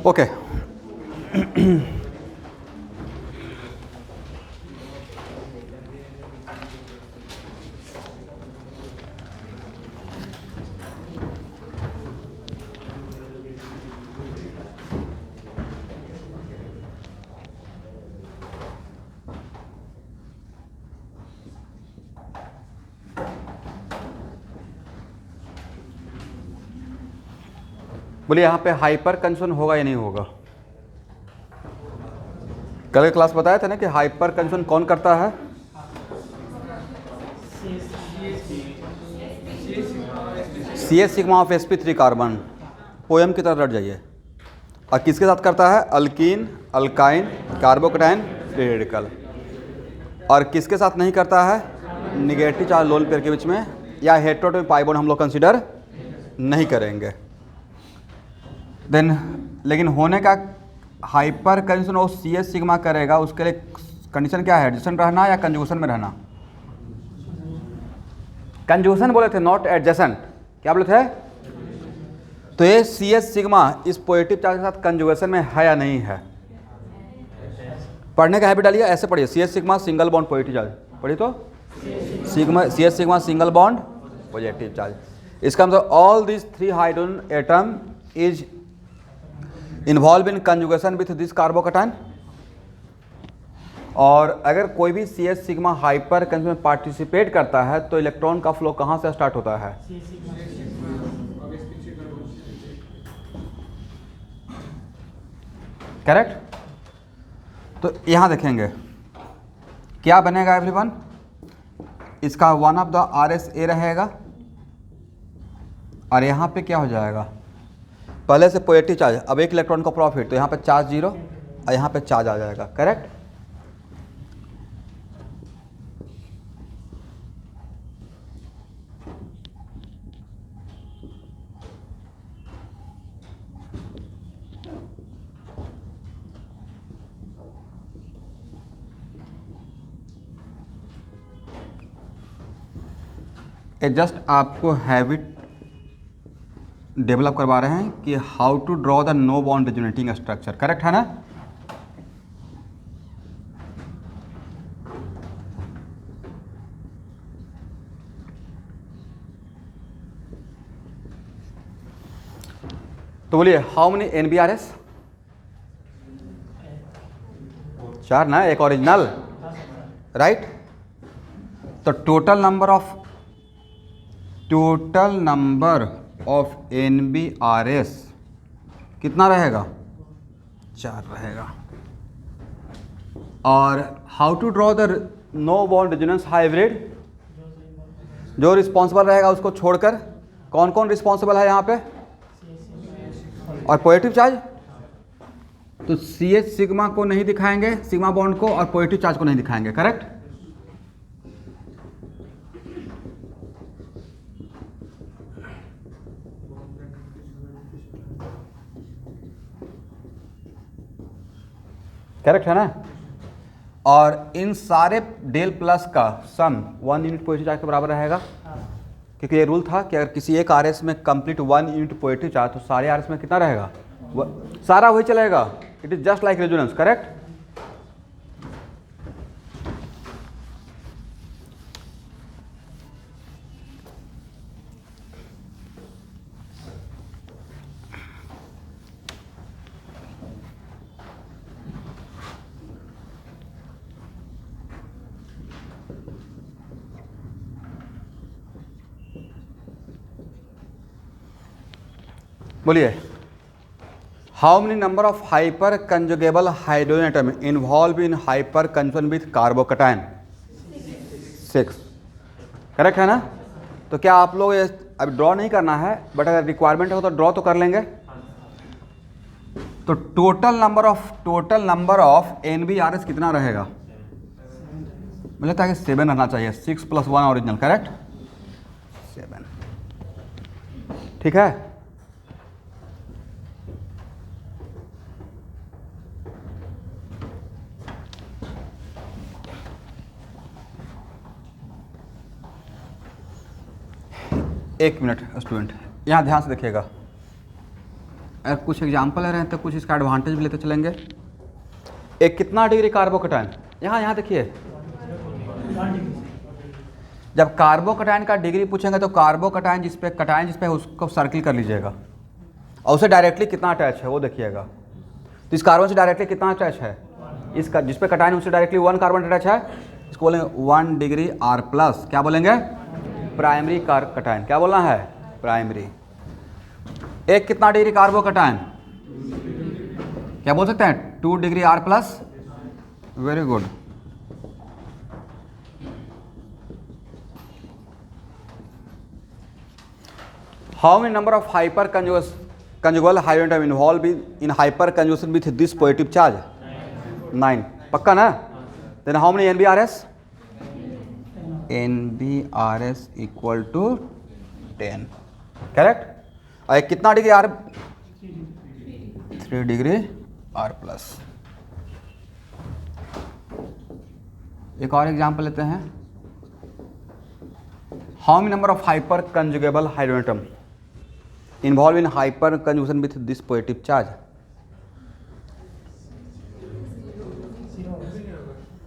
Okay. बोलिए यहाँ पे हाइपर कंजन होगा या नहीं होगा? कल के क्लास बताया था ना कि हाइपर कंजन कौन करता है? C H sigma of sp3 carbon. Poem की तरह रट जाइए। और किसके साथ करता है? Alkene, alkyne, carbocation, free radical. और किसके साथ नहीं करता है? निगेटिव चार्ज लोन पेयर के बीच में, या हेटेरोटॉमिक पाई बॉन्ड हम लोग कंसीडर नहीं करेंगे। देन लेकिन होने का हाइपर कंजन और सी एच सिग्मा करेगा, उसके लिए कंडीशन क्या है? एडजेसेंट रहना या कंजुगेशन में रहना? कंजुगेशन बोले थे, नॉट एडजेसेंट। क्या बोले थे? तो ये सी एच सिग्मा इस पॉजिटिव चार्ज के साथ कंजुगेशन में है या नहीं है? पढ़ने का हैबिट डालिए, ऐसे पढ़िए, C H sigma single bond positive charge. पढ़िए तो sigma, C H sigma single bond positive charge. इसका मतलब all this 3 hydrogen atom is involve in conjugation with this carbocation. और अगर कोई भी सी एच सिग्मा हाइपर कंजन में पार्टिसिपेट करता है तो इलेक्ट्रॉन का फ्लो कहाँ से स्टार्ट होता है? करेक्ट। तो यहाँ देखेंगे क्या बनेगा एवरीवन, इसका one of the R S A रहेगा, और यहाँ पे क्या हो जाएगा? पहले से पॉजिटिव चार्ज, अब एक इलेक्ट्रॉन का प्रॉफिट, तो यहाँ पे चार्ज 0 और यहाँ पे चार्ज आ जाएगा। करेक्ट। ये जस्ट आपको हैबिट डेवलप करवा रहे हैं कि how to draw the no bond resonating structure. Correct है ना? तो बोलिए हाउ मेनी NBRS? 4 ना, एक ओरिजिनल, राइट। तो टोटल नंबर ऑफ NBRS कितना रहेगा? 4 रहेगा। और how to draw the no bond resonance hybrid? जो रिस्पॉन्सिबल रहेगा उसको छोड़कर कौन कौन रिस्पॉन्सिबल है यहाँ पे? और पॉजिटिव चार्ज, तो सी एच सिग्मा को नहीं दिखाएंगे, सिग्मा बॉन्ड को, और पॉजिटिव चार्ज को नहीं दिखाएंगे। करेक्ट। करेक्ट है ना? और इन सारे डेल प्लस का सम 1 यूनिट पॉजिटिव चार्ज के बराबर रहेगा, क्योंकि ये रूल था कि अगर किसी एक आर एस में कंप्लीट 1 यूनिट पॉजिटिव चार्ज, तो सारे आर एस में कितना रहेगा? सारा वही चलेगा। It is just like resonance. Correct. बोलिए how many number of hyper conjugable hydrogen atom involve in hyper conjugation with carbocation? 6। Correct है ना? तो क्या आप लोग ये अभी ड्रॉ नहीं करना है, बट अगर रिक्वायरमेंट हो तो ड्रॉ तो कर लेंगे। तो टोटल नंबर ऑफ NBRS कितना रहेगा? मुझे लगता है कि 7 रहना चाहिए। 6 + 1 ओरिजिनल। करेक्ट, 7। ठीक है। एक मिनट स्टूडेंट, यहाँ ध्यान से देखिएगा। अगर कुछ एग्जाम्पल ले रहे हैं तो कुछ इसका एडवांटेज भी लेते चलेंगे। एक कितना डिग्री कार्बोकटायन, यहाँ देखिए, जब कार्बोकटायन का डिग्री पूछेंगे तो कार्बोकटायन जिस पे उसको सर्किल कर लीजिएगा और उसे डायरेक्टली कितना अटैच है वो देखिएगा। तो इस कार्बन से डायरेक्टली कितना अटैच है, इसका जिस पे कटायन उससे डायरेक्टली 1 कार्बन अटैच है, इसको बोलेंगे 1 डिग्री R प्लस, क्या बोलेंगे, प्राइमरी कटायन। क्या बोलना है, प्राइमरी। एक कितना डिग्री कार्बोकटायन, क्या बोल सकते हैं, 2 degree R plus. Very good. How many number of hyper conjugal hydrogen atom involve in hyper conjugation with this positive charge, 9, पक्का ना। Then how many NBRS, NBRS equal to 10, correct. और एक कितना degree R, 3 degree R plus. एक और example लेते हैं। How many number of hyper conjugable hydrogen atom involve in hyper conjugation with this positive charge.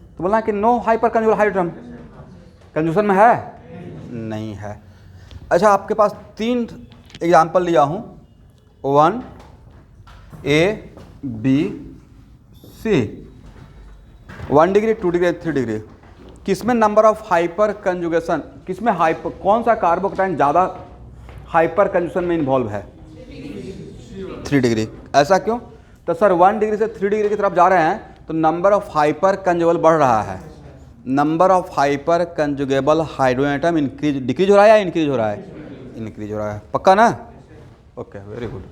तो बोलना है कि no hyper conjugable hydrogen conjugation में है, नहीं है। अच्छा, आपके पास 3 एग्जाम्पल लिया हूँ, 1 A B C, 1 degree 2 degree 3 degree. किसमें नंबर ऑफ हाइपर कंजुगेशन, किसमें कौन सा कार्बोकटायन ज़्यादा हाइपर कंजुगेशन में इन्वॉल्व है, 3 डिग्री। ऐसा क्यों, तो सर 1 डिग्री से 3 डिग्री की तरफ जा रहे हैं तो नंबर ऑफ हाइपर कंजुगेबल बढ़ रहा है। Number of hyper conjugable hydrogen atom decrease हो रहा है या इंक्रीज हो रहा है, इंक्रीज हो रहा है, पक्का ना। Okay, very good.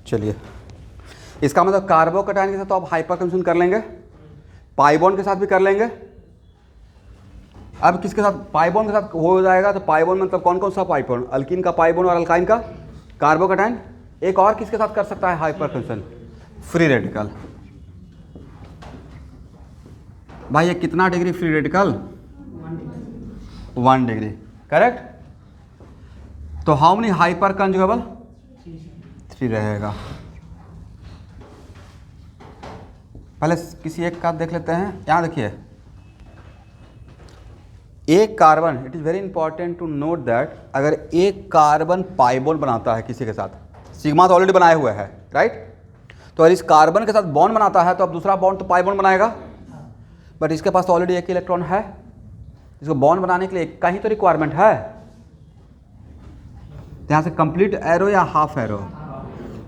चलिए, इसका मतलब कार्बोकटायन के साथ तो आप हाइपर कंजुगेशन कर लेंगे, पाई बॉन्ड के साथ भी कर लेंगे। अब किसके साथ, पाई बॉन्ड के साथ हो जाएगा तो पाई बॉन्ड मतलब कौन कौन सा पाई बॉन्ड, अल्कीन का पाई बॉन्ड और अल्काइन का कार्बोकटायन। एक और किसके साथ कर सकता है हाइपर कंजुगेशन, फ्री रेडिकल। भाई ये कितना degree free radical, 1 degree, correct. तो हाउ मेनी हाइपर कंजुगेबल, 3 रहेगा। पहले किसी एक का देख लेते हैं। यहाँ देखिए, एक carbon, it is very important to note that, अगर एक कार्बन पाई बॉन्ड बनाता है किसी के साथ, सिग्मा तो ऑलरेडी बनाए हुए है, राइट। तो अगर इस कार्बन के साथ बॉन्ड बनाता है तो अब दूसरा बॉन्ड तो पाई बॉन्ड बनाएगा, बट इसके पास तो ऑलरेडी एक इलेक्ट्रॉन है। इसको बॉन्ड बनाने के लिए एक का ही तो रिक्वायरमेंट है। यहाँ से कंप्लीट एरो या हाफ एरो।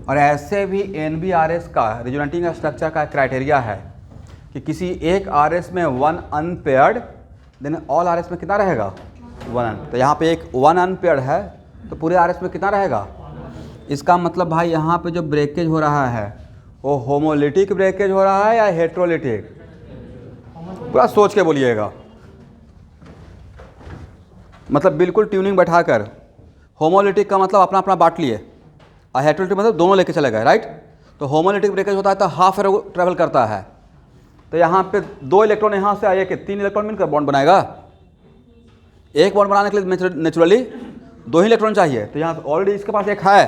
और ऐसे भी NBRS का रेजोनेटिंग स्ट्रक्चर का क्राइटेरिया है कि किसी एक RS में 1 अनपेयर्ड, देन ऑल RS में कितना रहेगा, 1। तो यहाँ पे एक 1 अनपेयर्ड है तो पूरे RS में कितना रहेगा। इसका मतलब भाई यहाँ पे जो ब्रेकेज हो रहा है वो होमोलिटिक ब्रेकेज हो रहा है या हेट्रोलिटिक, पूरा सोच के बोलिएगा। मतलब बिल्कुल ट्यूनिंग बैठाकर। होमोलिटिक का मतलब अपना अपना बांट लिए और हेट्रोलिटिक मतलब दोनों लेके चले गए, राइट। तो होमोलिटिक ब्रेकेज होता है तो हाफ एरो ट्रेवल करता है। तो यहाँ पे 2 इलेक्ट्रॉन यहाँ से आए कि 3 इलेक्ट्रॉन मिलकर बॉन्ड बनाएगा। एक बॉन्ड बनाने के लिए नेचुरली 2 ही इलेक्ट्रॉन चाहिए। तो यहाँ ऑलरेडी इसके पास एक है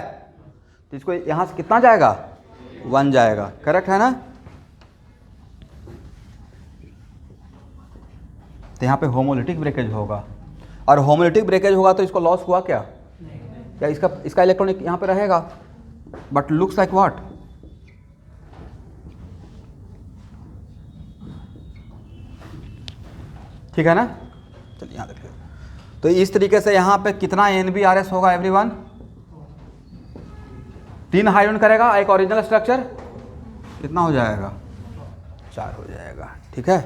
तो इसको यहाँ से कितना जाएगा, 1 जाएगा, करेक्ट है ना। तो यहाँ पे होमोलिटिक ब्रेकेज होगा और होमोलिटिक ब्रेकेज होगा तो इसको लॉस हुआ क्या, क्या इसका इलेक्ट्रॉन यहाँ पे रहेगा, बट लुक्स लाइक व्हाट, ठीक है ना। चलिए यहाँ देखिए, तो इस तरीके से यहाँ पे कितना NBRS होगा एवरीवन, 3 हाइड्रोजन करेगा, एक ओरिजिनल स्ट्रक्चर कितना हो जाएगा, 4 हो जाएगा, ठीक है।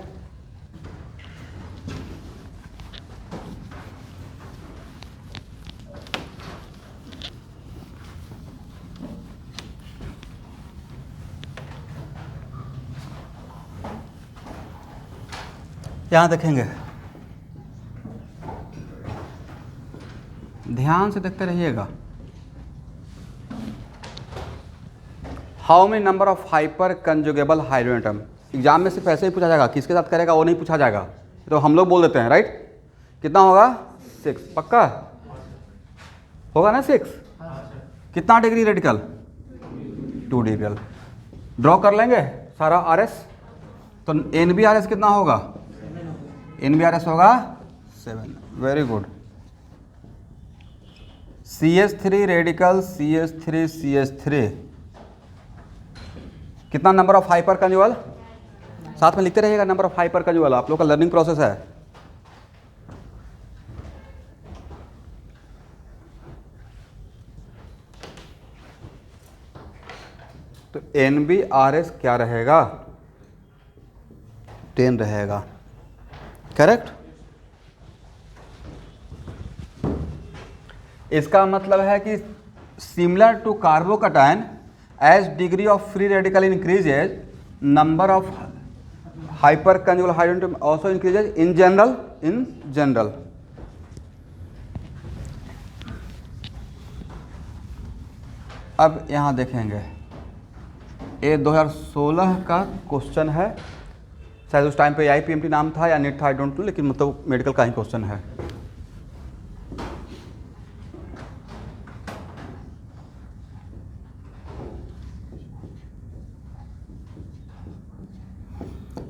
यहाँ देखेंगे, ध्यान से देखते रहिएगा। How many number of hyper conjugable hydrogen atom. Exam में सिर्फ ऐसे ही पूछा जाएगा, किसके साथ करेगा वो नहीं पूछा जाएगा, तो हम लोग बोल देते हैं, राइट। कितना होगा 6, पक्का होगा ना 6। कितना डिग्री रेडिकल 2 डिग्री। ड्रॉ कर लेंगे सारा आर एस, तो एन बी आर एस कितना होगा, एन बी आर एस होगा 7। Very good. CH3 radical CH3 कितना नंबर ऑफ हाइपर कंजुगल, साथ में लिखते रहिएगा नंबर ऑफ हाइपर कंजुगल, आप लोग का लर्निंग प्रोसेस है। तो NBRS क्या रहेगा, 10 रहेगा, करेक्ट। इसका मतलब है कि similar to carbocation, as degree of free radical increases, number of hyper conjugal hydrogen also increases in general. अब यहाँ देखेंगे, ये 2016 का क्वेश्चन है, शायद उस टाइम पे IPMT नाम था या नीट था, आई डोंट नो, लेकिन मतलब मेडिकल का ही क्वेश्चन है।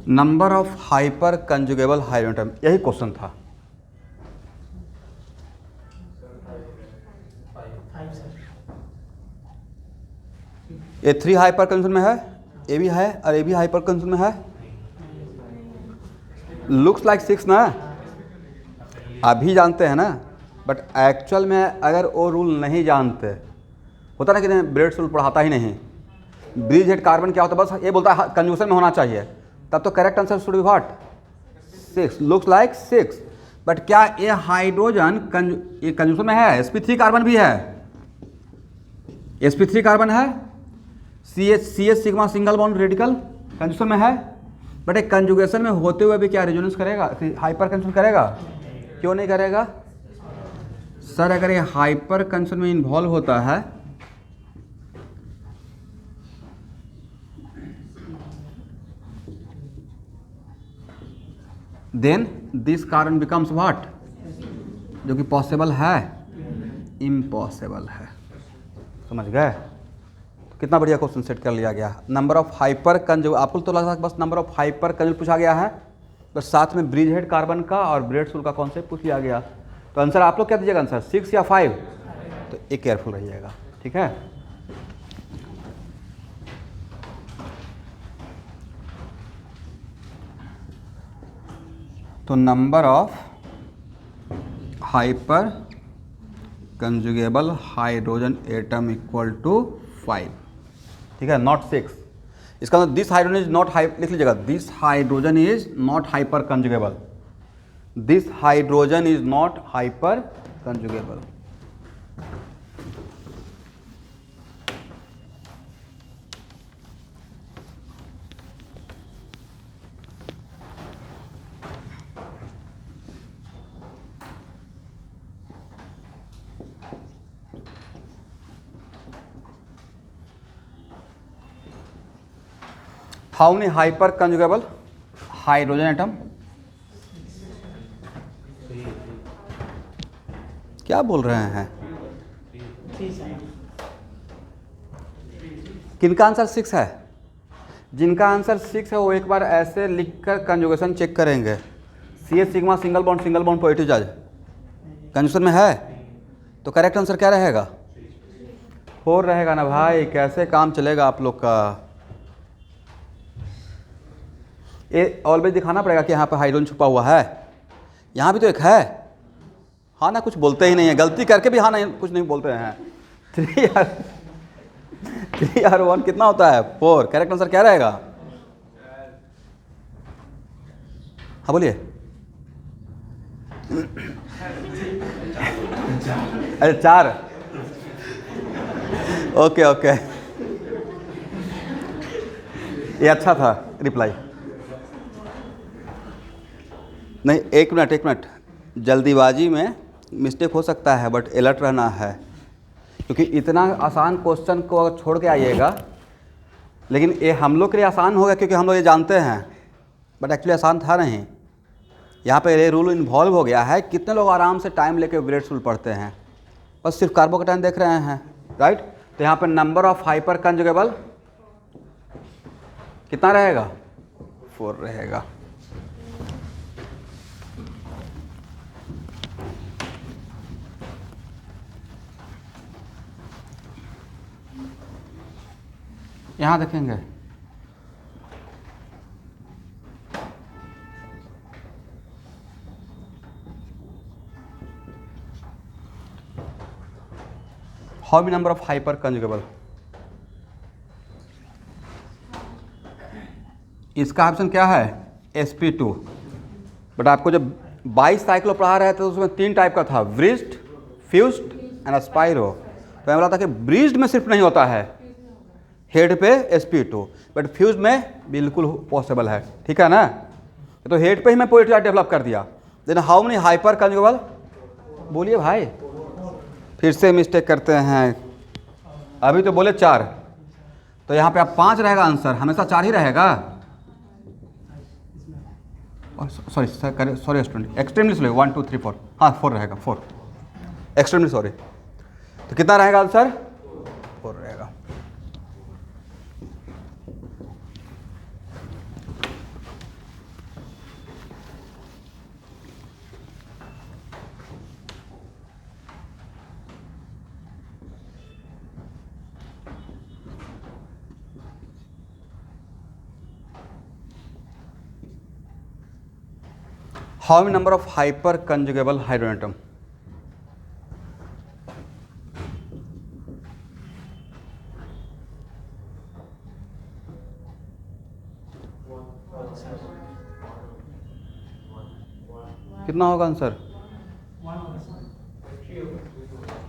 Number of hyper conjugable hydrogen atom, यही क्वेश्चन था। ये 3 हाइपर कंजुगेशन में है, ए भी है और ए भी हाइपर कंजुगेशन में है। लुक्स लाइक 6 ना, अभी जानते हैं ना, बट एक्चुअल में अगर वो रूल नहीं जानते, होता ना कि नहीं, ब्रेड रूल पढ़ाता ही नहीं, ब्रिज हेड कार्बन क्या होता है, बस ये बोलता है कंजुगेशन में होना चाहिए, तब तो correct answer should be what 6, looks like 6। But क्या ये हाइड्रोजन ये कंजुगेशन में है, sp3 कार्बन भी है, sp3 कार्बन है, CH sigma single bond radical conjugation में है, बट एक कंजुगेशन में होते हुए भी क्या रेजोनेंस करेगा, हाइपर कंजुगेशन करेगा, क्यों नहीं करेगा सर। अगर ये हाइपर कंजुगेशन में इन्वॉल्व होता है then this carbon becomes what, जो कि पॉसिबल है, इम्पॉसिबल है। समझ गए, कितना बढ़िया क्वेश्चन सेट कर लिया गया। नंबर ऑफ हाइपर कंजुगेबल, आपको तो लगा बस नंबर ऑफ हाइपर कंजुगेबल पूछा गया है, बस साथ में ब्रिज हेड कार्बन का और ब्रेड सूल का कॉन्सेप्ट पूछ लिया गया। तो आंसर आप लोग क्या दीजिएगा, आंसर 6 या 5, तो एक केयरफुल रहिएगा, ठीक है। तो number of hyper conjugable hydrogen atom equal to 5, ठीक है, नॉट 6। इसका मतलब दिस हाइड्रोजन इज नॉट लिख लीजिएगा, this hydrogen is not hyper conjugable, this hydrogen is not hyper conjugable. How many hyper conjugable hydrogen atom, क्या बोल रहे हैं, किनका आंसर 6 है, जिनका आंसर 6 है वो एक बार ऐसे लिखकर कंजुगेशन चेक करेंगे। CH sigma single bond positive charge conjugation में है, तो करेक्ट आंसर क्या रहेगा, 4 रहेगा ना भाई। कैसे काम चलेगा आप लोग का, ये ऑलवेज दिखाना पड़ेगा कि यहाँ पे हाइड्रोजन छुपा हुआ है, यहाँ भी तो एक है, हाँ ना, कुछ बोलते ही नहीं है, गलती करके भी हाँ नहीं कुछ नहीं बोलते हैं। 3R1 कितना होता है 4, करेक्ट आंसर क्या रहेगा, हाँ बोलिए। अरे 4, ओके, ये अच्छा था रिप्लाई। नहीं, एक मिनट, जल्दीबाजी में मिस्टेक हो सकता है, बट अलर्ट रहना है, क्योंकि इतना आसान क्वेश्चन को अगर छोड़ के आइएगा, लेकिन ये हम लोग के लिए आसान होगा क्योंकि हम लोग ये जानते हैं, बट एक्चुअली आसान था नहीं। यहाँ पे ये रूल इन्वॉल्व हो गया है। कितने लोग आराम से टाइम लेके वेरिएट्स रूल पढ़ते हैं, बस सिर्फ कार्बोकैटायन देख रहे हैं, राइट। तो यहाँ पे नंबर ऑफ हाइपर कंजुगेबल कितना रहेगा? 4 रहेगा। यहाँ देखेंगे how many number of hyper conjugable, इसका ऑप्शन क्या है? sp2। बट आपको जब 22 साइक्लो पढ़ा रहे थे तो उसमें 3 टाइप का था, ब्रिज्ड, फ्यूज्ड एंड स्पाइरो। तो मैं बोला था कि ब्रिज्ड में सिर्फ नहीं होता है हेड पे sp2, बट फ्यूज में बिल्कुल पॉसिबल है, ठीक है ना। तो हेड पे ही मैं पोएट्री आर्ट डेवलप कर दिया। देन हाउ मेनी हाइपर कंजुगेबल, बोलिए भाई, फिर से मिस्टेक करते हैं। अभी तो बोले 4, तो यहाँ पे आप 5 रहेगा आंसर, हमेशा 4 ही रहेगा। सॉरी स्टूडेंट, एक्सट्रीमली सॉरी, 1 2 3 4, हाँ 4 रहेगा, 4, एक्सट्रीमली सॉरी। तो कितना रहेगा आंसर? 4 रहेगा। How many number of hyper conjugable hydrogen? कितना होगा आंसर?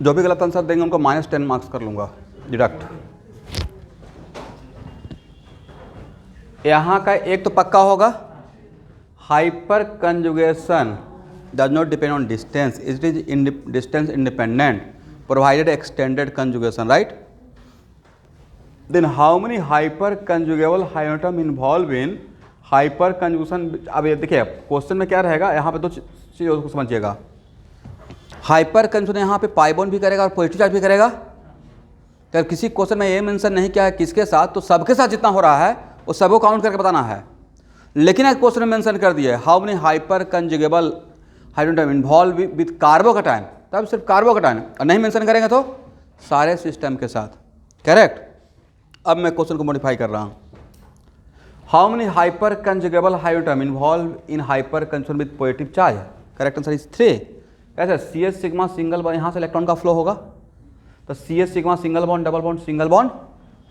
जो भी गलत आंसर देंगे उनको -10 मार्क्स कर लूंगा, डिडक्ट। यहाँ का एक तो पक्का होगा, hyper conjugation does not depend on distance, it is distance independent provided extended conjugation, right. Then how many hyper conjugable hydrogen atom involve in hyper conjugation. अब ये देखिए क्वेश्चन में क्या रहेगा, यहाँ पे 2 चीज़ों को समझिएगा। हाइपर कंजुगेशन यहाँ पे पाई बॉन्ड भी करेगा और पोजिटिव चार्ज भी करेगा। अगर किसी क्वेश्चन में ये मेंशन नहीं किया है किसके साथ, तो सबके साथ जितना हो रहा है वो सबको काउंट करके बताना है। लेकिन एक क्वेश्चन में मेंशन कर दिया how many hyper conjugable hydrogen atom involve with carbocation, तब सिर्फ कार्बोकैटायन, और नहीं मेंशन करेंगे तो सारे सिस्टम के साथ, करेक्ट। अब मैं क्वेश्चन को मॉडिफाई कर रहा हूँ। How many hyper conjugable hydrogen atom involve in hyper conjugation with positive charge, correct answer is 3। कैसे? CS सिग्मा सिंगल बॉन्ड, यहाँ से इलेक्ट्रॉन का फ्लो होगा, तो CS sigma single bond double bond single bond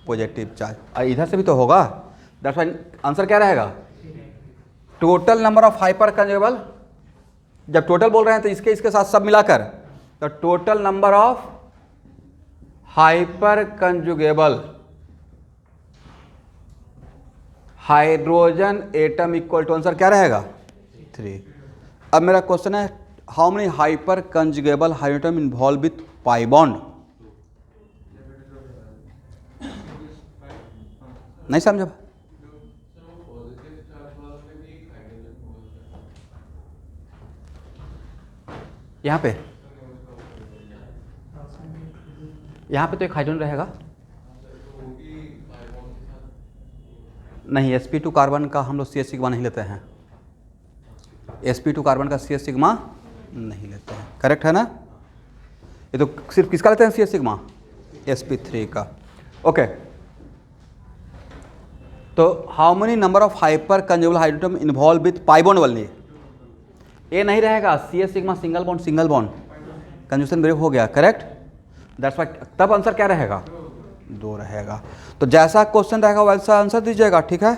positive charge, और इधर से भी तो होगा। दैट्स व्हाई आंसर क्या रहेगा? टोटल नंबर ऑफ हाइपर कंजुगेबल, जब टोटल बोल रहे हैं तो इसके साथ सब मिलाकर, तो total number of hyper conjugable hydrogen atom equal to, answer क्या रहेगा? 3। अब मेरा क्वेश्चन है how many hyper conjugable hydrogen involve with pi bond. नहीं समझा? यहाँ पे तो एक हाइड्रोजन रहेगा, नहीं sp2 कार्बन का हम लोग CS सिग्मा नहीं लेते हैं, sp2 कार्बन का CS सिग्मा नहीं लेते हैं, करेक्ट है ना। ये तो सिर्फ किसका लेते हैं CS सिग्मा? sp3 का, ओके। तो how many number of hyper conjugable hydrogen atom involve with pi bond only, ये नहीं रहेगा, CS sigma single bond conjugation break हो गया, करेक्ट। दैट्स व्हाई तब आंसर क्या रहेगा? 2 रहेगा। तो जैसा क्वेश्चन रहेगा वैसा आंसर दीजिएगा, ठीक है।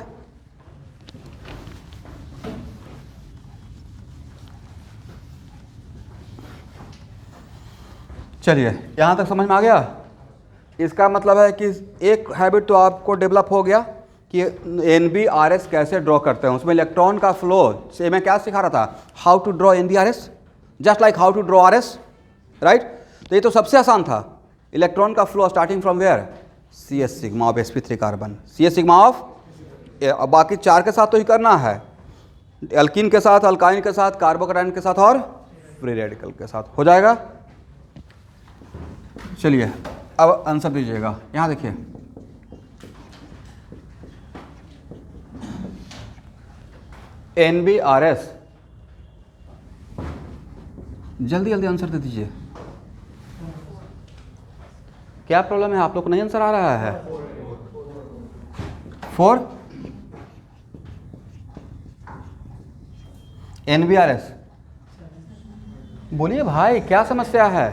चलिए यहाँ तक समझ में आ गया। इसका मतलब है कि एक हैबिट तो आपको डेवलप हो गया कि NBRS कैसे ड्रॉ करते हैं। उसमें इलेक्ट्रॉन का फ्लो से मैं क्या सिखा रहा था, how to draw NBRS just like how to draw RS, right. तो ये तो सबसे आसान था, इलेक्ट्रॉन का flow starting from where, CS sigma of sp3 carbon, CS sigma of, अब बाकी 4 के साथ तो ही करना है, एल्कीन के साथ, अल्काइन के साथ, कार्बोकैटायन के साथ और फ्री रेडिकल के साथ हो जाएगा। चलिए अब आंसर दीजिएगा। यहाँ देखिए, NBRS, जल्दी जल्दी आंसर दे दीजिए। क्या प्रॉब्लम है, आप लोग को नहीं आंसर आ रहा है? 4 NBRS, बोलिए भाई क्या समस्या है?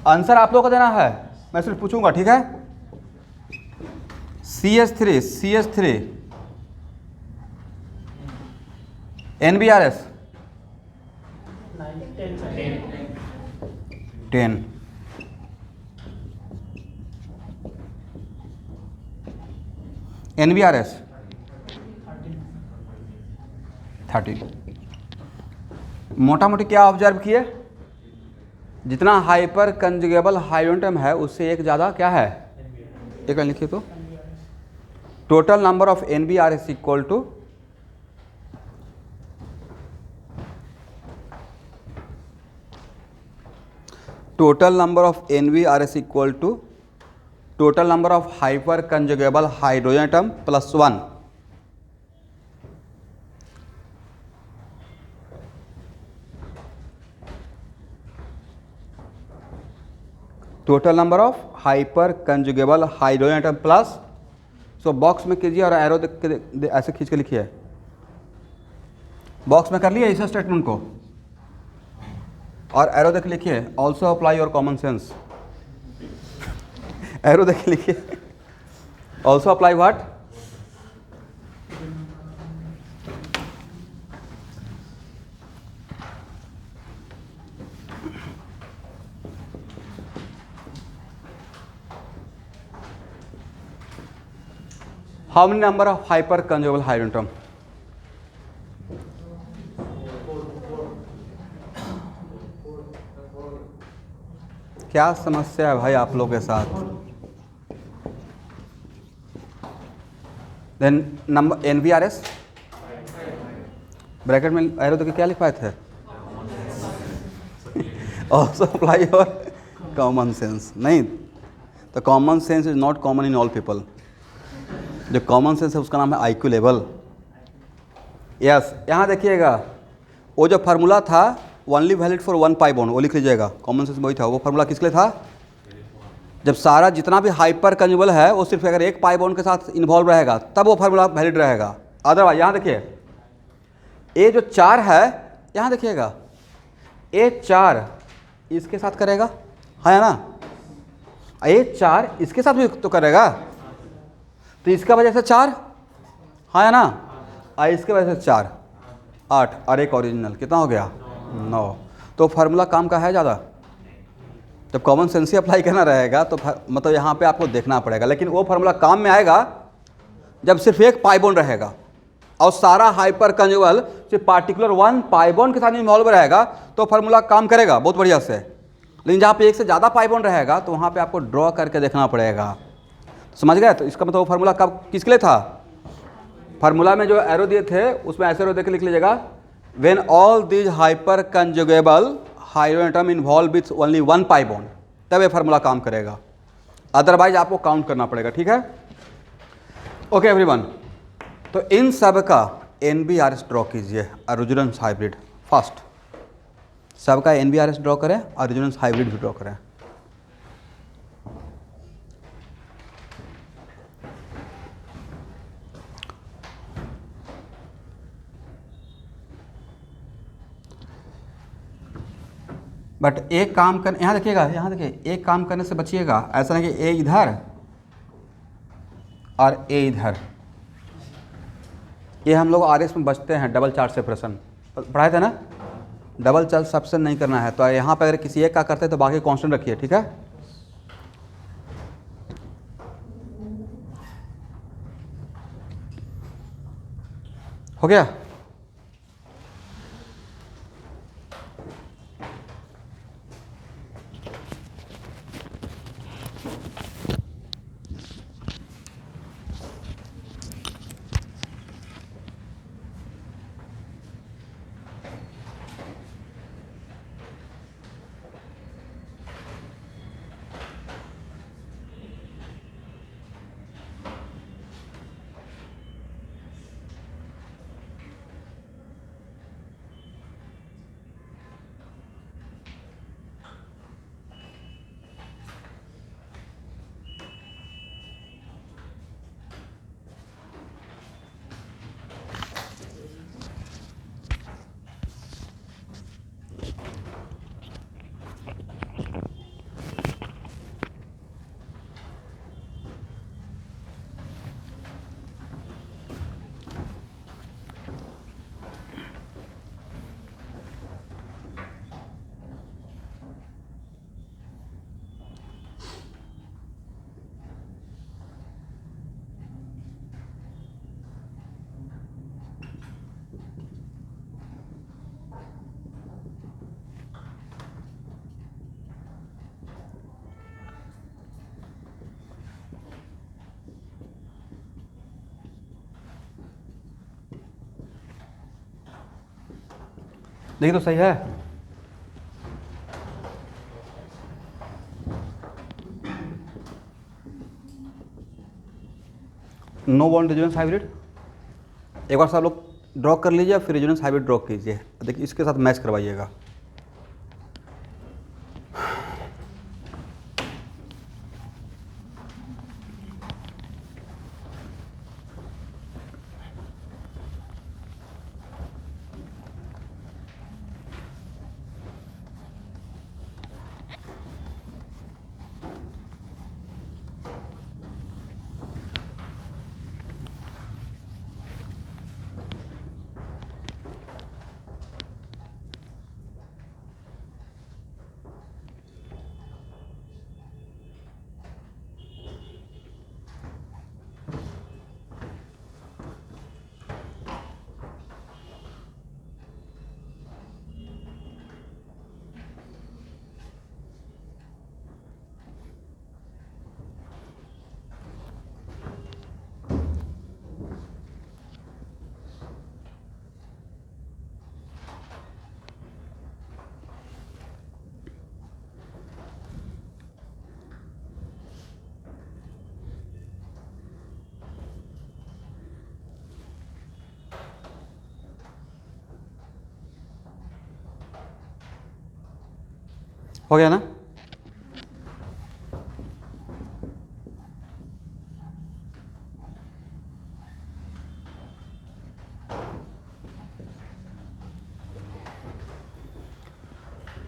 आंसर आप लोगों को देना है, मैं सिर्फ पूछूंगा, ठीक है। CS3 NBRS 10, NBRS 30। मोटा मोटी क्या ऑब्जर्व किए, जितना हाइपर कंजुगेबल हाइड्रोजन है उससे एक ज़्यादा क्या है, एक लाइन लिखिए तो, total number of NBRS equal to total number of NBRS equal to total number of hyper conjugable hydrogen atom plus 1. Total number of hyper conjugable hydrogen atom plus, so box में कीजिए और arrow ऐसे खींच के लिखिए। Box में कर लिया इस स्टेटमेंट को और एरो देख लिखिए, also apply your common sense. Arrow देख लिखिए, also apply what, how many number of hyper conjugable hydrogen atom, क्या समस्या है भाई आप लोगों के साथ? देन नंबर NBRS ब्रैकेट में एरो तो क्या लिख पाए थे, also apply your common sense. नहीं तो common sense is not common in all people, जो कॉमन सेंस है उसका नाम है IQ लेवल। यस, यहाँ देखिएगा वो जो फार्मूला था only valid for 1 pi bond, वो लिख लीजिएगा, कॉमन सेंस वही था। वो फार्मूला किसके लिए था, जब सारा जितना भी हाइपर कंजुगेबल है वो सिर्फ अगर एक पाई बॉन्ड के साथ इन्वॉल्व रहेगा तब वो फार्मूला वैलिड रहेगा, अदरवाइज। यहाँ देखिए ये जो 4 है, यहाँ देखिएगा ये 4 इसके साथ करेगा, है ना, ये 4 इसके साथ भी तो करेगा, तो इसका वजह से 4 है ना, इसके वजह से 4 8 और एक ओरिजिनल, कितना हो गया 9। तो फार्मूला काम का है ज़्यादा, जब कॉमन सेंस ही अप्लाई करना रहेगा तो मतलब यहाँ पे आपको देखना पड़ेगा। लेकिन वो फार्मूला काम में आएगा जब सिर्फ एक पाई बॉन्ड रहेगा और सारा हाइपर कंजुगेबल सिर्फ पार्टिकुलर 1 पाई बॉन्ड के साथ इन्वॉल्व रहेगा, तो फार्मूला काम करेगा बहुत बढ़िया से। लेकिन जहाँ पे एक से ज़्यादा पाई बॉन्ड रहेगा तो वहाँ पे आपको ड्रॉ करके देखना पड़ेगा, समझ गए? तो इसका मतलब वो फार्मूला कब किसके लिए था, फार्मूला में जो एरो दिए थे उसमें ऐसे एरो देख लिख लीजिएगा, when all these hyper conjugable hydrogen atom involve with only 1 pi bond, तब ये फार्मूला काम करेगा, अदरवाइज आपको काउंट करना पड़ेगा, ठीक है। ओके एवरीवन, तो इन सब का NBRS ड्रॉ कीजिए, रेजोनेंस हाइब्रिड फर्स्ट, सबका NBRS ड्रॉ करें और रेजोनेंस हाइब्रिड भी ड्रॉ करें। बट एक काम कर, यहाँ देखिएगा, यहाँ देखिए, एक काम करने से बचिएगा, ऐसा नहीं कि A इधर और A इधर, ये हम लोग RS में बचते हैं डबल चार्ज सेपरेशन, पढ़ाए थे ना, डबल चार्ज सेपरेशन नहीं करना है। तो यहाँ पर अगर किसी एक का करते हैं तो बाकी कांस्टेंट रखिए, ठीक है। हो गया। देखिए तो सही है। No bond resonance hybrid. एक बार सब लोग ड्रॉ कर लीजिए, फिर रेजोनेंस हाइब्रिड ड्रॉ कीजिए। देखिए इसके साथ मैच करवाइएगा। हो गया ना।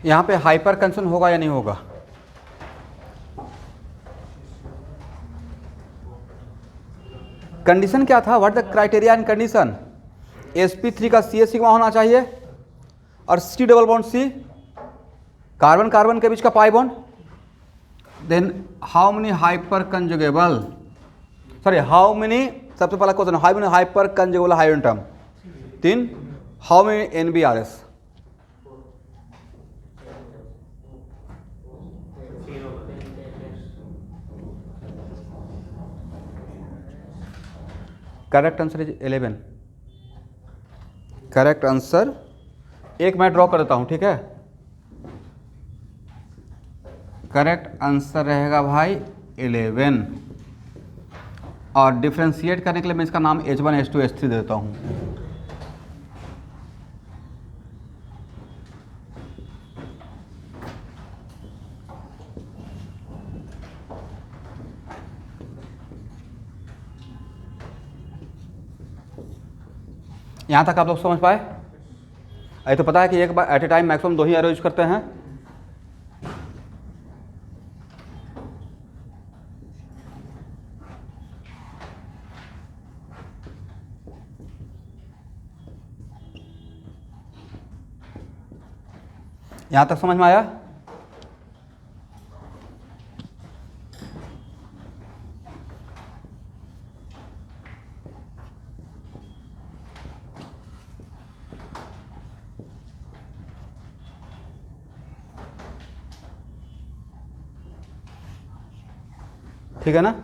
यहाँ पे हाइपर कंसन होगा या नहीं होगा? कंडीशन क्या था? What the criteria and condition? sp3 का सी सिग्मा होना चाहिए और C double bond C, carbon carbon के बीच का pi bond. Then how many hyper conjugable, sorry how many, सबसे पहला question, how many hyper conjugable hydrogen atom? 3। How many NBRS? Correct answer is 11। Correct answer, एक मैं draw कर देता हूं, ठीक है। करेक्ट आंसर रहेगा भाई 11। और डिफ्रेंशिएट करने के लिए मैं इसका नाम H1 H2 H3 दे देता हूं। यहां तक आप लोग समझ पाए? ये तो पता है कि एक बार एट ए टाइम मैक्सिमम 2 ही एरो यूज करते हैं। यहां तक समझ में आया? ठीक है ना।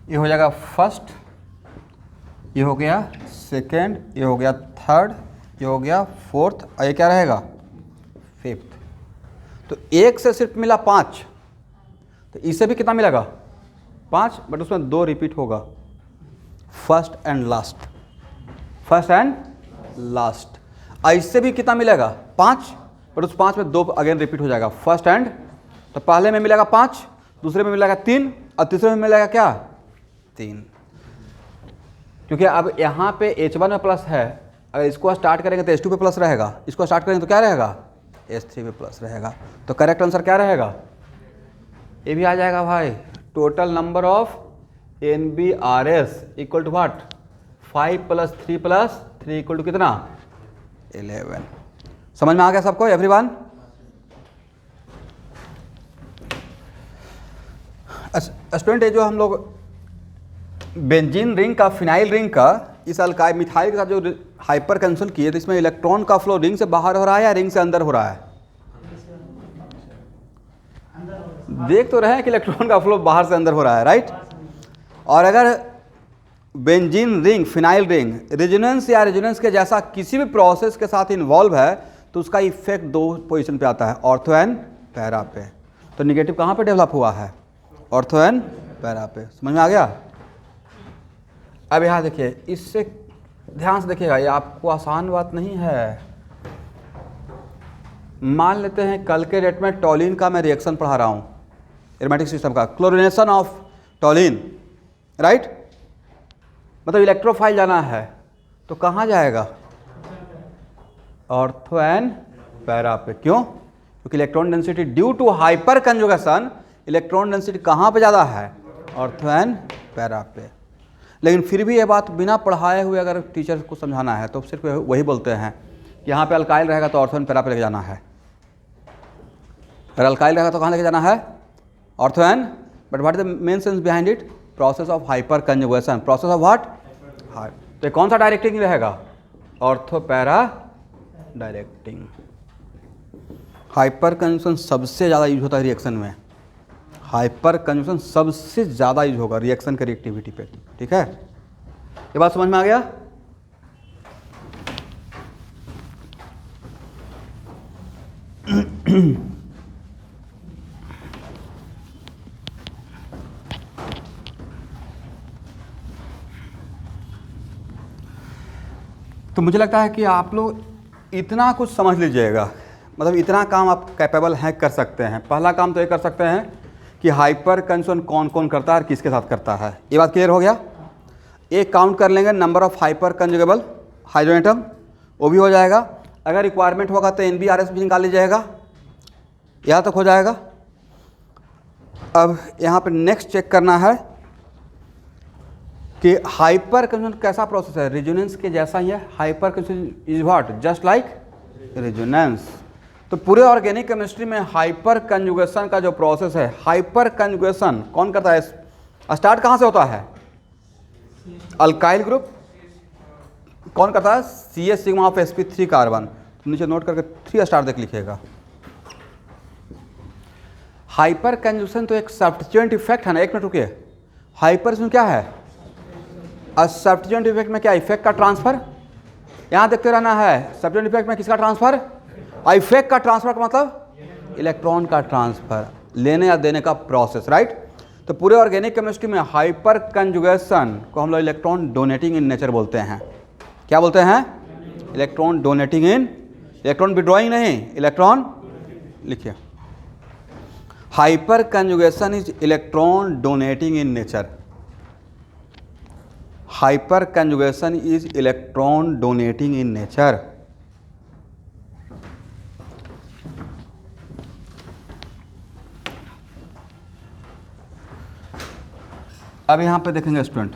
ये हो जाएगा फर्स्ट, ये हो गया सेकेंड, ये हो गया थर्ड, ये हो गया फोर्थ, और ये क्या रहेगा फिफ्थ। तो एक से सिर्फ मिला 5, तो इसे भी कितना मिलेगा 5, बट उसमें 2 रिपीट होगा, first and last, first and last. इससे भी कितना मिलेगा 5, बट उस 5 में 2 अगेन रिपीट हो जाएगा, फर्स्ट एंड। तो पहले में मिलेगा 5, दूसरे में मिलेगा 3, और तीसरे में मिलेगा क्या 3। क्योंकि अब यहाँ पे H1 में प्लस है, अगर इसको स्टार्ट करेंगे तो H2 पे प्लस रहेगा, इसको स्टार्ट करेंगे तो क्या रहेगा H3 पे प्लस रहेगा। तो करेक्ट आंसर क्या रहेगा, ये भी आ जाएगा भाई। Total number of NBRS equal to what, 5 + 3 + 3 equal to कितना 11। समझ में आ गया सबको एवरीवन। स्टूडेंट ये जो हम लोग बेंजीन रिंग का, फिनाइल रिंग का, इस अल्काइल मिथाइल के साथ जो हाइपर कंसोल किए, तो इसमें इलेक्ट्रॉन का फ्लो रिंग से बाहर हो रहा है या रिंग से अंदर हो रहा है? देख तो रहे हैं कि इलेक्ट्रॉन का फ्लो बाहर से अंदर हो रहा है, राइट। और अगर benzene ring, phenyl ring resonance या रेजोनेंस के जैसा किसी भी प्रोसेस के साथ इन्वॉल्व है, तो उसका इफेक्ट 2 पोजीशन पे आता है, ऑर्थो एंड पैरा पे। तो निगेटिव कहाँ पे डेवलप हुआ है, ऑर्थो एंड पैरा पे। समझ में आ गया। अब यहाँ देखिए, इससे ध्यान से देखिएगा, ये आपको आसान बात नहीं है। मान लेते हैं कल के डेट में टॉलिन का मैं रिएक्शन पढ़ा रहा हूँ, एरोमेटिक सिस्टम का, क्लोरीनेशन ऑफ टॉलिन, राइट। मतलब इलेक्ट्रोफाइल जाना है, तो कहाँ जाएगा, ऑर्थो एंड पैरा पे। क्यों? क्योंकि electron density due to hyper conjugation, electron density कहाँ पे ज़्यादा है, ऑर्थो एंड पैरा पे। लेकिन फिर भी ये बात बिना पढ़ाए हुए अगर टीचर को समझाना है तो सिर्फ वही बोलते हैं कि यहाँ पे अल्काइल रहेगा तो ऑर्थो एंड पैरा पे लेके जाना है, अगर अल्काइल रहेगा तो कहाँ लेके जाना है, ortho and. But what is the main sense behind it, process of hyper conjugation, process of what, तो कौन सा डायरेक्टिंग रहेगा, ortho para directing. Hyper conjugation सबसे ज़्यादा यूज होता है रिएक्शन में, हाइपर कंजुगेशन सबसे ज़्यादा यूज होगा रिएक्शन की रिएक्टिविटी पे, ठीक है। ये बात समझ में आ गया। तो मुझे लगता है कि आप लोग इतना कुछ समझ लीजिएगा, मतलब इतना काम आप कैपेबल हैं, कर सकते हैं। पहला काम तो ये कर सकते हैं कि हाइपर कंजुगेशन कौन कौन करता है और किसके साथ करता है, ये बात क्लियर हो गया। एक काउंट कर लेंगे number of hyper conjugable hydrogen atom, वो भी हो जाएगा। अगर रिक्वायरमेंट होगा तो NBRS भी निकाल लीजिएगा, यहाँ तक हो जाएगा। अब यहाँ पे नेक्स्ट चेक करना है कि हाइपर कंजुगेशन कैसा प्रोसेस है, रेजोनेंस के जैसा ही है। Hyper conjugation is what, just like resonance. तो पूरे ऑर्गेनिक केमिस्ट्री में हाइपर कंजुगेशन का जो प्रोसेस है, हाइपर कंजुगेशन कौन करता है, स्टार्ट कहाँ से होता है, अल्काइल ग्रुप कौन करता है, CH sigma of sp3 carbon. तो नीचे नोट करके 3 स्टार देख लिखिएगा। हाइपर कंजुगेशन तो एक सब्स्टिट्यूएंट इफेक्ट है ना, एक मिनट रुकिए। हाइपर इसमें क्या है, सब्स्टिट्यूएंट इफेक्ट में क्या, इफेक्ट का ट्रांसफर, यहाँ देखते रहना है। सब्स्टिट्यूएंट इफेक्ट में किसका ट्रांसफर, इफेक्ट का ट्रांसफर का मतलब इलेक्ट्रॉन का ट्रांसफर, लेने या देने का प्रोसेस, राइट। तो पूरे ऑर्गेनिक केमिस्ट्री में हाइपर कंजुगेशन को हम लोग इलेक्ट्रॉन डोनेटिंग इन नेचर बोलते हैं। क्या बोलते हैं, इलेक्ट्रॉन डोनेटिंग इन, इलेक्ट्रॉन विड्रॉइंग नहीं, इलेक्ट्रॉन लिखिए। Hyper conjugation is electron donating in nature, hyper conjugation is electron donating in nature. अब यहाँ पे देखेंगे स्टूडेंट,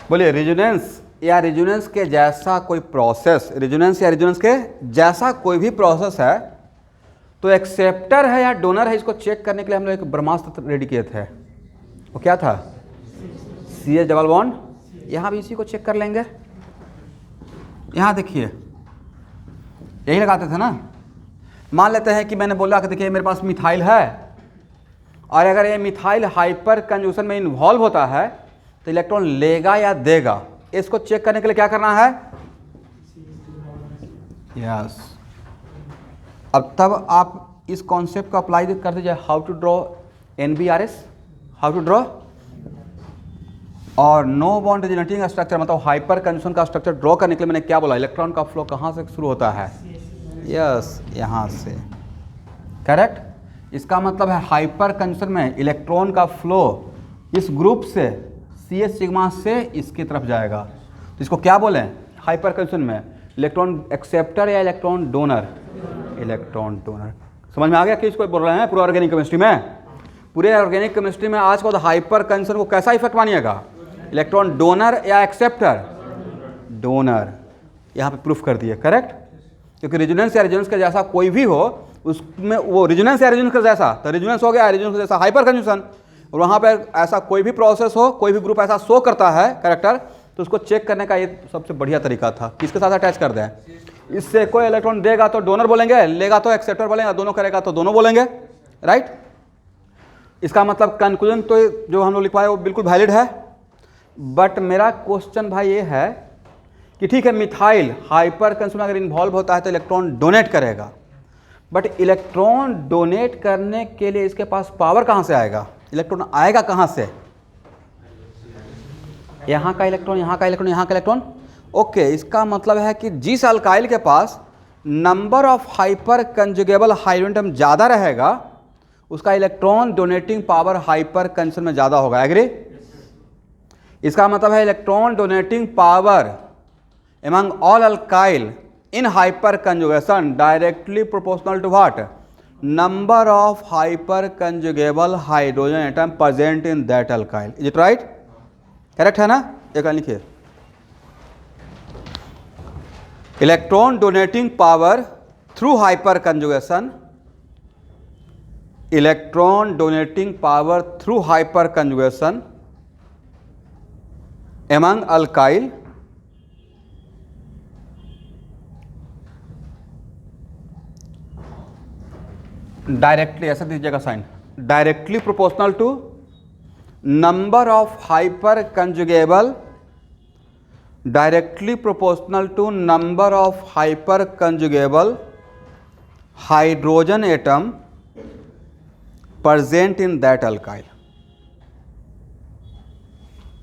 बोलिए रेजोनेंस या रेजोनेंस के जैसा कोई प्रोसेस, रेजोनेंस या रेजोनेंस के जैसा कोई भी प्रोसेस है, तो एक्सेप्टर है या डोनर है, इसको चेक करने के लिए हम लोग एक ब्रह्मास्त्र रेडी किए थे। वो क्या था, CH डबल बॉन्ड यहाँ भी इसी को चेक कर लेंगे। यहाँ देखिए यही लगाते थे ना। मान लेते हैं कि मैंने बोला कि देखिए मेरे पास मिथाइल है, और अगर ये मिथाइल हाइपर कंजूशन में इन्वॉल्व होता है तो इलेक्ट्रॉन लेगा या देगा, इसको चेक करने के लिए क्या करना है? यस। अब तब आप इस कॉन्सेप्ट को अप्लाई कर दीजिए, how to draw NBRS, how to draw, और नो बॉन्ड रिजनेटिंग स्ट्रक्चर, मतलब हाइपर कंजूशन का स्ट्रक्चर ड्रॉ करने के लिए मैंने क्या बोला? इलेक्ट्रॉन का फ्लो कहाँ से शुरू होता है? यस, यहाँ से। करेक्ट। इसका मतलब है हाइपर कंजूशन में इलेक्ट्रॉन का फ्लो इस ग्रुप से CS सिग्मा से इसकी तरफ जाएगा। तो इसको क्या बोलें हाइपर कंजूशन में? इलेक्ट्रॉन एक्सेप्टर या इलेक्ट्रॉन डोनर? Electron donor. समझ में आ गया कि इसको बोल रहे हैं पूरे ऑर्गेनिक केमिस्ट्री में? पूरे ऑर्गेनिक केमिस्ट्री में आज को हाइपर कंजूशन को कैसा इफेक्ट मानिएगा? इलेक्ट्रॉन डोनर या एक्सेप्टर? डोनर। यहाँ पे प्रूफ कर दिए। करेक्ट। क्योंकि रेजोनेंस या रेजोनेंस का जैसा कोई भी हो उसमें वो रेजोनेंस या रेजोनेंस का जैसा, तो रेजोनेंस हो गया, रेजोनेंस का जैसा हाइपर कंजूशन। और वहाँ पर ऐसा कोई भी प्रोसेस हो, कोई भी ग्रुप ऐसा शो करता है कैरेक्टर, तो उसको चेक करने का ये सबसे बढ़िया तरीका था। किसके साथ अटैच कर दें? इससे कोई इलेक्ट्रॉन देगा तो डोनर बोलेंगे, लेगा तो एक्सेप्टर बोलेंगे, दोनों करेगा तो दोनों बोलेंगे। राइट। इसका मतलब कंक्लूजन तो जो हम लोग लिखवाए वो बिल्कुल वैलिड है। बट मेरा क्वेश्चन भाई ये है कि ठीक है मिथाइल हाइपर कंजूशन अगर इन्वॉल्व होता है तो इलेक्ट्रॉन डोनेट करेगा, बट इलेक्ट्रॉन डोनेट करने के लिए इसके पास पावर कहाँ से आएगा? इलेक्ट्रॉन आएगा कहाँ से? यहाँ का इलेक्ट्रॉन, यहाँ का इलेक्ट्रॉन, यहाँ का इलेक्ट्रॉन। ओके, इसका मतलब है कि जिस अल्काइल के पास number of hyper conjugable hydrogen ज़्यादा रहेगा उसका इलेक्ट्रॉन डोनेटिंग पावर हाइपर कंजूशन में ज़्यादा होगा। एग्री? इसका मतलब है electron donating power among all alkyl in hyperconjugation directly proportional to what? Number of hyperconjugable hydrogen atom present in that alkyl. Is it right? Correct है ना? एक लिखिए, electron donating power through hyperconjugation, electron donating power through hyperconjugation among alkyl directly, ऐसा दीजिएगा sign, directly proportional to number of hyper conjugable, directly proportional to number of hyper conjugable hydrogen atom present in that alkyl,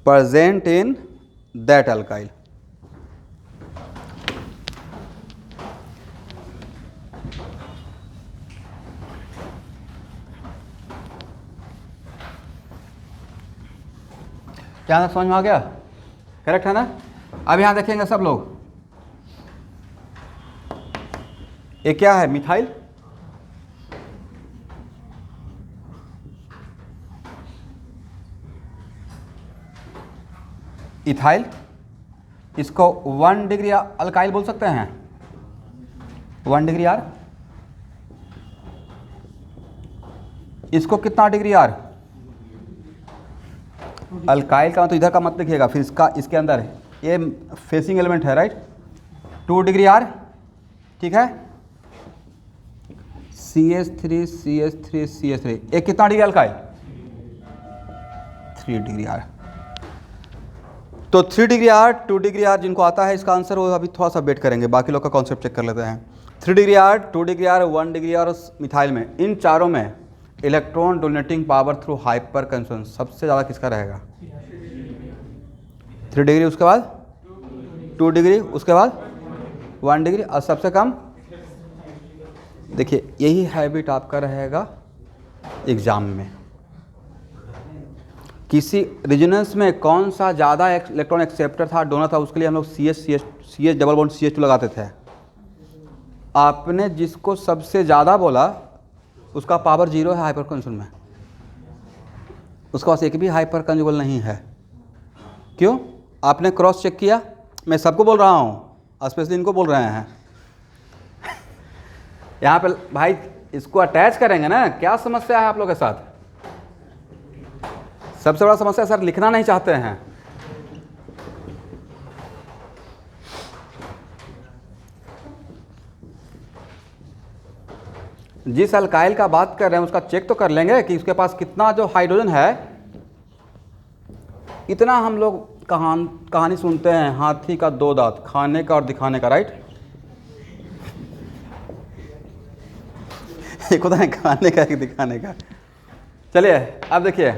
present in that alkyl. क्या समझ में आ गया? Correct है ना? अब यहां देखेंगे सब लोग, ये क्या है? मिथाइल। इथाइल। इसको 1 डिग्री अल्काइल बोल सकते हैं, 1 डिग्री आर। इसको कितना डिग्री आर? अल्काइल का मतलब इधर का मत लिखिएगा, फिर इसका इसके अंदर ये फेसिंग एलिमेंट है। राइट। 2 degree R. ठीक है। CH3 CH3 CH3, एक कितना डिग्री अल्काइल? 3 degree are. तो 3 डिग्री आर, 2 डिग्री आर जिनको आता है इसका आंसर वो अभी थोड़ा सा वेट करेंगे, बाकी लोग का कॉन्सेप्ट चेक कर लेते हैं। 3 degree R, 2 degree R, 1 degree R methyl में, इन चारों में electron donating power through hyper conjugation सबसे ज़्यादा किसका रहेगा? 3 डिग्री, उसके बाद 2 डिग्री, उसके बाद 1 डिग्री, और सबसे कम। देखिए यही हैबिट आपका रहेगा एग्जाम में। किसी रेजोनेंस में कौन सा ज़्यादा इलेक्ट्रॉन एक्सेप्टर था, डोनर था, उसके लिए हम लोग CH डबल बॉन्ड CH2 लगाते थे। आपने जिसको सबसे ज़्यादा बोला उसका पावर 0 है हाइपर कंजूशन में, उसके पास एक भी हाइपर कंजुगेबल नहीं है। क्यों? आपने क्रॉस चेक किया? मैं सबको बोल रहा हूँ, स्पेशली इनको बोल रहे हैं। यहाँ पे भाई इसको अटैच करेंगे ना, क्या समस्या है आप लोगों के साथ? सबसे बड़ा समस्या सर लिखना नहीं चाहते हैं। जिस अल्काइल का बात कर रहे हैं उसका चेक तो कर लेंगे कि उसके पास कितना जो हाइड्रोजन है। इतना हम लोग कहानी सुनते हैं, हाथी का दो दांत, खाने का और दिखाने का, राइट। एक होता है खाने का, एक दिखाने का। चलिए अब देखिए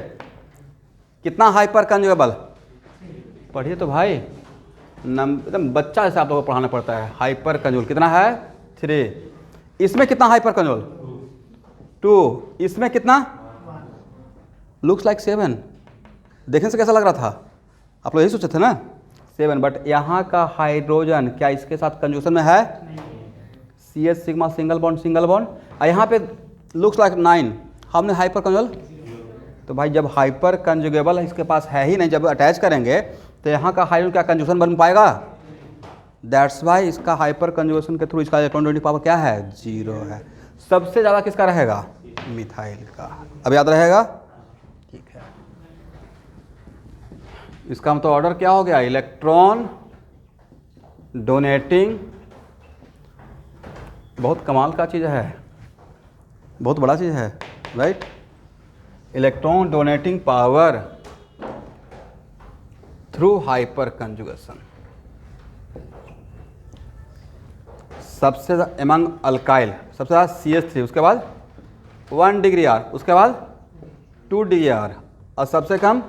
कितना हाइपर कंजुगेबल, पढ़िए तो भाई, एकदम बच्चा जैसे आप लोगों को पढ़ाना पड़ता है। हाइपर कंजुगेबल कितना है? 3। इसमें कितना हाइपर कंजुगेबल? 2। इसमें कितना? Looks like 7। देखने से कैसा लग रहा था? आप लोग यही सोचे थे ना 7, बट यहाँ का हाइड्रोजन क्या इसके साथ कंजुगेशन में है? CH sigma single bond. और यहाँ पे लुक्स लाइक 9, हमने हाइपर कंजुगेबल। तो भाई जब हाइपर कंजुगेबल इसके पास है ही नहीं, जब अटैच करेंगे तो यहाँ का हाइड्रोजन क्या कंजुगेशन बन पाएगा? दैट्स वाई इसका हाइपर कंजुगेशन के थ्रू इसका इलेक्ट्रॉन पावर क्या है? 0 है। सबसे ज़्यादा किसका रहेगा? मिथाइल का। अब याद रहेगा? ठीक है। इसका मतलब ऑर्डर क्या हो गया? इलेक्ट्रॉन डोनेटिंग, बहुत कमाल का चीज़ है, बहुत बड़ा चीज़ है, right. Electron donating power through hyper conjugation. सबसे एमंग अल्काइल सबसे ज़्यादा CH3, उसके बाद 1 डिग्री R, उसके बाद 2 डिग्री R, और सबसे कम,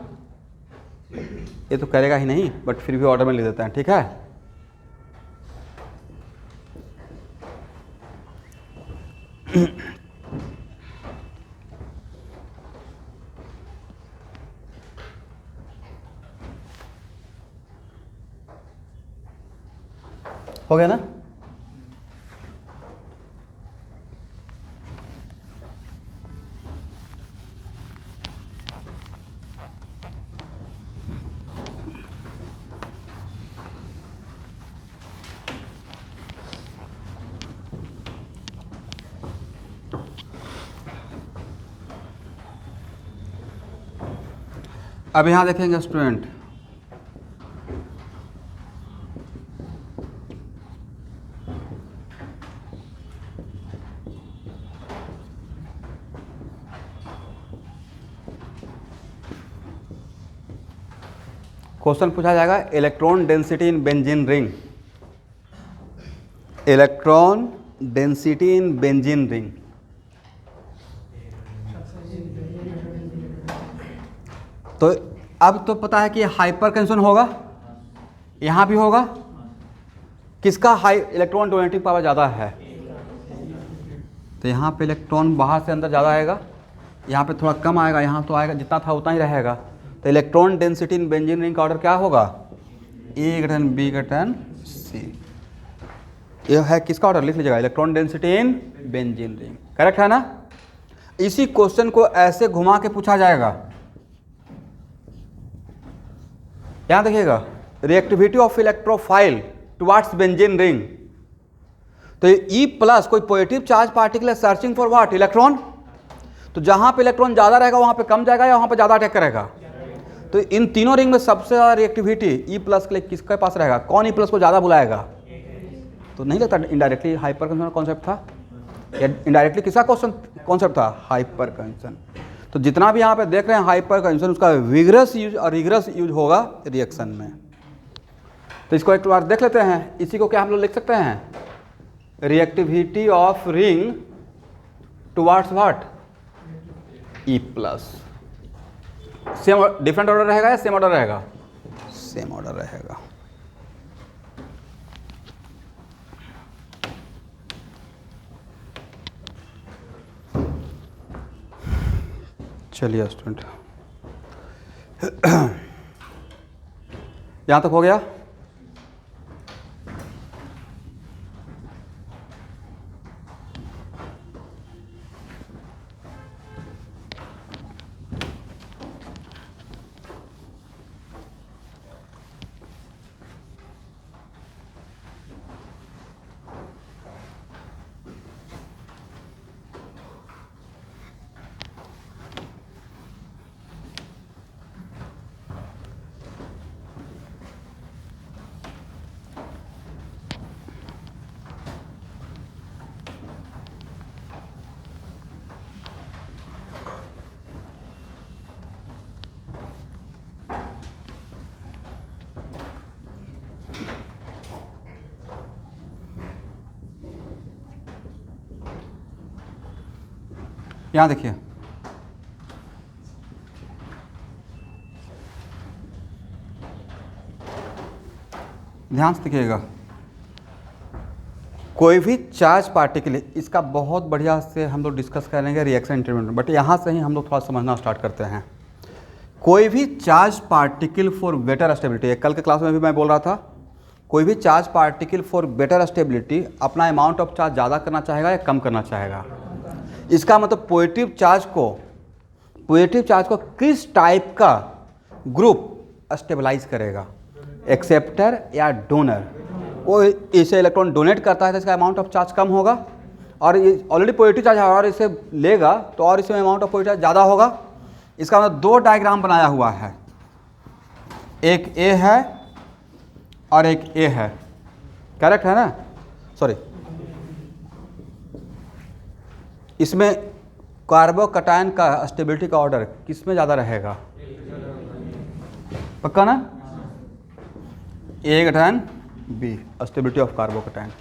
ये तो करेगा ही नहीं बट फिर भी ऑर्डर में लिख देते हैं, ठीक है। हो गया ना? अब यहाँ देखेंगे स्टूडेंट, क्वेश्चन पूछा जाएगा electron density in benzene ring. Electron density in benzene ring. तो अब तो पता है कि हाइपर कंजुगेशन होगा, यहाँ भी होगा। किसका हाई इलेक्ट्रॉन डोनेटिंग पावर ज़्यादा है? तो यहाँ पे इलेक्ट्रॉन बाहर से अंदर ज़्यादा आएगा, यहाँ पे थोड़ा कम आएगा, यहाँ तो आएगा जितना था उतना ही रहेगा। तो electron density in benzene ring का ऑर्डर क्या होगा? A greater than B greater than C। ये है किसका ऑर्डर? लिख लीजिएगा, electron density in benzene ring. Correct है ना? इसी क्वेश्चन को ऐसे घुमा के पूछा जाएगा। यहाँ देखिएगा, reactivity of electrophile towards benzene ring. तो E+ कोई पॉजिटिव चार्ज पार्टिकल है सर्चिंग फॉर व्हाट? इलेक्ट्रॉन। तो जहां पे इलेक्ट्रॉन ज़्यादा रहेगा वहां पे कम जाएगा या वहां पे ज़्यादा अटैक करेगा? तो इन तीनों रिंग में सबसे ज़्यादा रिएक्टिविटी E+ के लिए किसके पास रहेगा? कौन E+ को ज़्यादा बुलाएगा? तो नहीं लगता इनडायरेक्टली हाइपर कंजन कॉन्सेप्ट था, या इनडायरेक्टली किसका क्वेश्चन कॉन्सेप्ट था? हाइपर कंजन। तो जितना भी यहाँ पे देख रहे हैं हाइपर कंजन, उसका विगरस यूज और रिगरस यूज होगा रिएक्शन में। तो इसको एक बार देख लेते हैं। इसी को क्या हम लोग लिख सकते हैं? Reactivity of ring towards what? E+। Same different order रहेगा या सेम ऑर्डर रहेगा? सेम ऑर्डर रहेगा। चलिए स्टूडेंट, यहाँ तक हो गया। यहाँ देखिए, ध्यान से देखिएगा, कोई भी चार्ज पार्टिकल, इसका बहुत बढ़िया से हम लोग डिस्कस करेंगे रिएक्शन इंटरमीडिएट, बट यहाँ से ही हम लोग थोड़ा समझना स्टार्ट करते हैं। कोई भी charge particle for better stability, कल के क्लास में भी मैं बोल रहा था, कोई भी charge particle for better stability अपना अमाउंट ऑफ चार्ज ज़्यादा करना चाहेगा या कम करना चाहेगा। इसका मतलब पॉजिटिव चार्ज को किस टाइप का ग्रुप स्टेबलाइज करेगा, एक्सेप्टर या डोनर। वो इसे इलेक्ट्रॉन डोनेट करता है तो इसका अमाउंट ऑफ चार्ज कम होगा, और ये ऑलरेडी पॉजिटिव चार्ज है और इसे लेगा तो और इसमें अमाउंट ऑफ पॉजिटिव चार्ज ज़्यादा होगा। इसका मतलब दो डायग्राम बनाया हुआ है, एक ए है और एक ए है, करेक्ट है ना? सॉरी, इसमें कार्बोकैटायन का स्टेबिलिटी का ऑर्डर किस में ज़्यादा रहेगा? पक्का ना? A cation, B, stability of carbocation.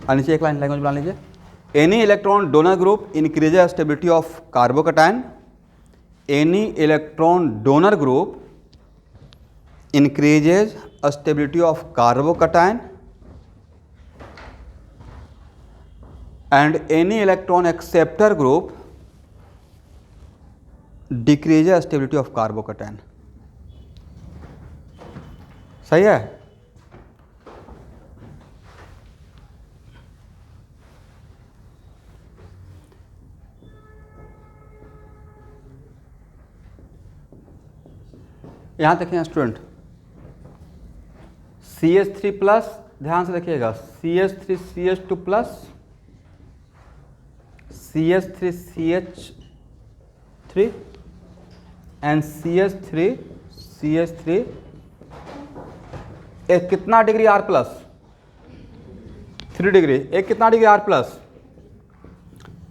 नीचे एक लाइन लैंग्वेज बना लीजिए, any electron donor group increases stability of carbocation, any electron donor group increases stability of carbocation and any electron acceptor group decreases stability of carbocation। सही है? यहाँ देखिए student, CH3 plus, ध्यान से देखिएगा, CH3 CH2 plus, CH3 CH3 and CH3 CH3, एक कितना degree R plus? 3 degree. एक कितना डिग्री R प्लस?